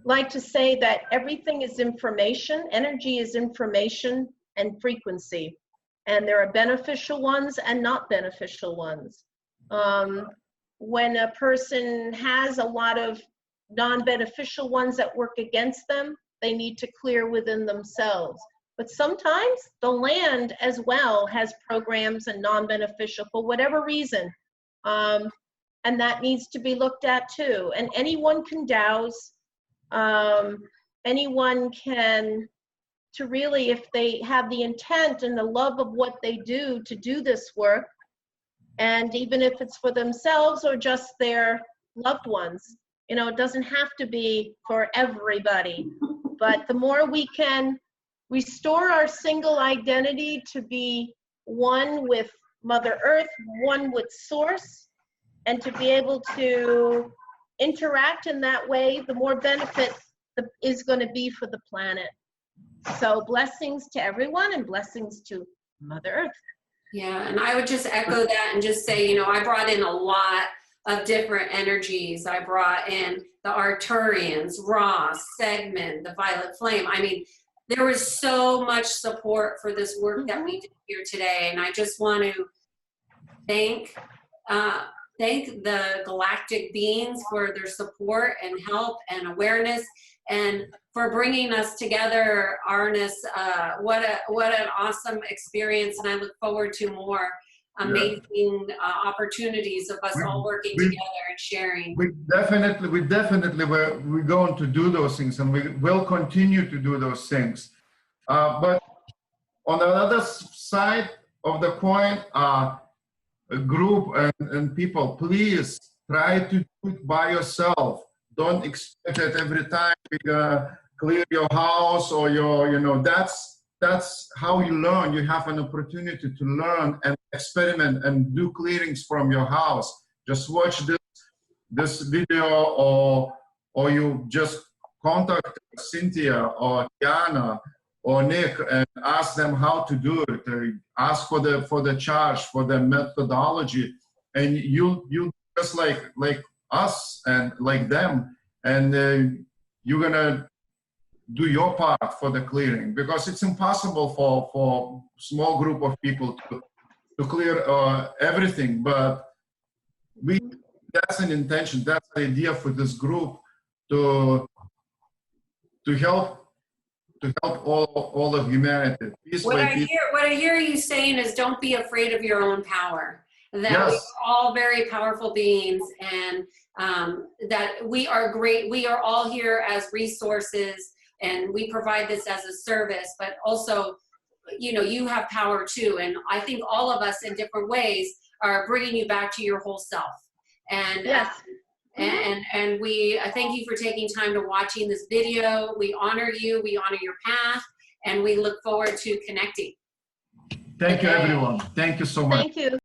like to say that everything is information. Energy is information and frequency, and there are beneficial ones and not beneficial ones. When a person has a lot of non-beneficial ones that work against them, they need to clear within themselves. But sometimes the land as well has programs and non-beneficial for whatever reason. And that needs to be looked at too. And anyone can douse. Anyone can, to really, if they have the intent and the love of what they do to do this work, and even if it's for themselves or just their loved ones, you know, it doesn't have to be for everybody. But the more we can restore our single identity to be one with Mother Earth, one with Source, and to be able to interact in that way, the more benefit is going to be for the planet. So blessings to everyone and blessings to Mother Earth. Yeah, and I would just echo that and just say, you know, I brought in a lot of different energies. I brought in the Arcturians, Ross, Segment, the Violet Flame. I mean, there was so much support for this work that we did here today, and I just want to thank the galactic beings for their support and help and awareness, and for bringing us together, Arnis. What an awesome experience, and I look forward to more amazing opportunities of us all working together and sharing. we're going to do those things, and we will continue to do those things. But on the other side of the coin, a group and people, please try to do it by yourself. Don't expect that every time you clear your house or that's how you learn. You have an opportunity to learn and experiment and do clearings from your house. Just watch this video, or you just contact Cynthia or Tiana or Nick and ask them how to do it. Ask for the charge, for the methodology, and you just like us and like them, and you're gonna do your part for the clearing, because it's impossible for small group of people to clear everything. But that's an intention, that's the idea for this group to help all of humanity. What I hear you saying is, don't be afraid of your own power. That Yes. we are all very powerful beings, and that we are great. We are all here as resources, and we provide this as a service. But also, you know, you have power too. And I think all of us in different ways are bringing you back to your whole self. And Yes. And we thank you for taking time to watching this video. We honor you. We honor your path, and we look forward to connecting. Thank you, Okay. everyone. Thank you so much. Thank you.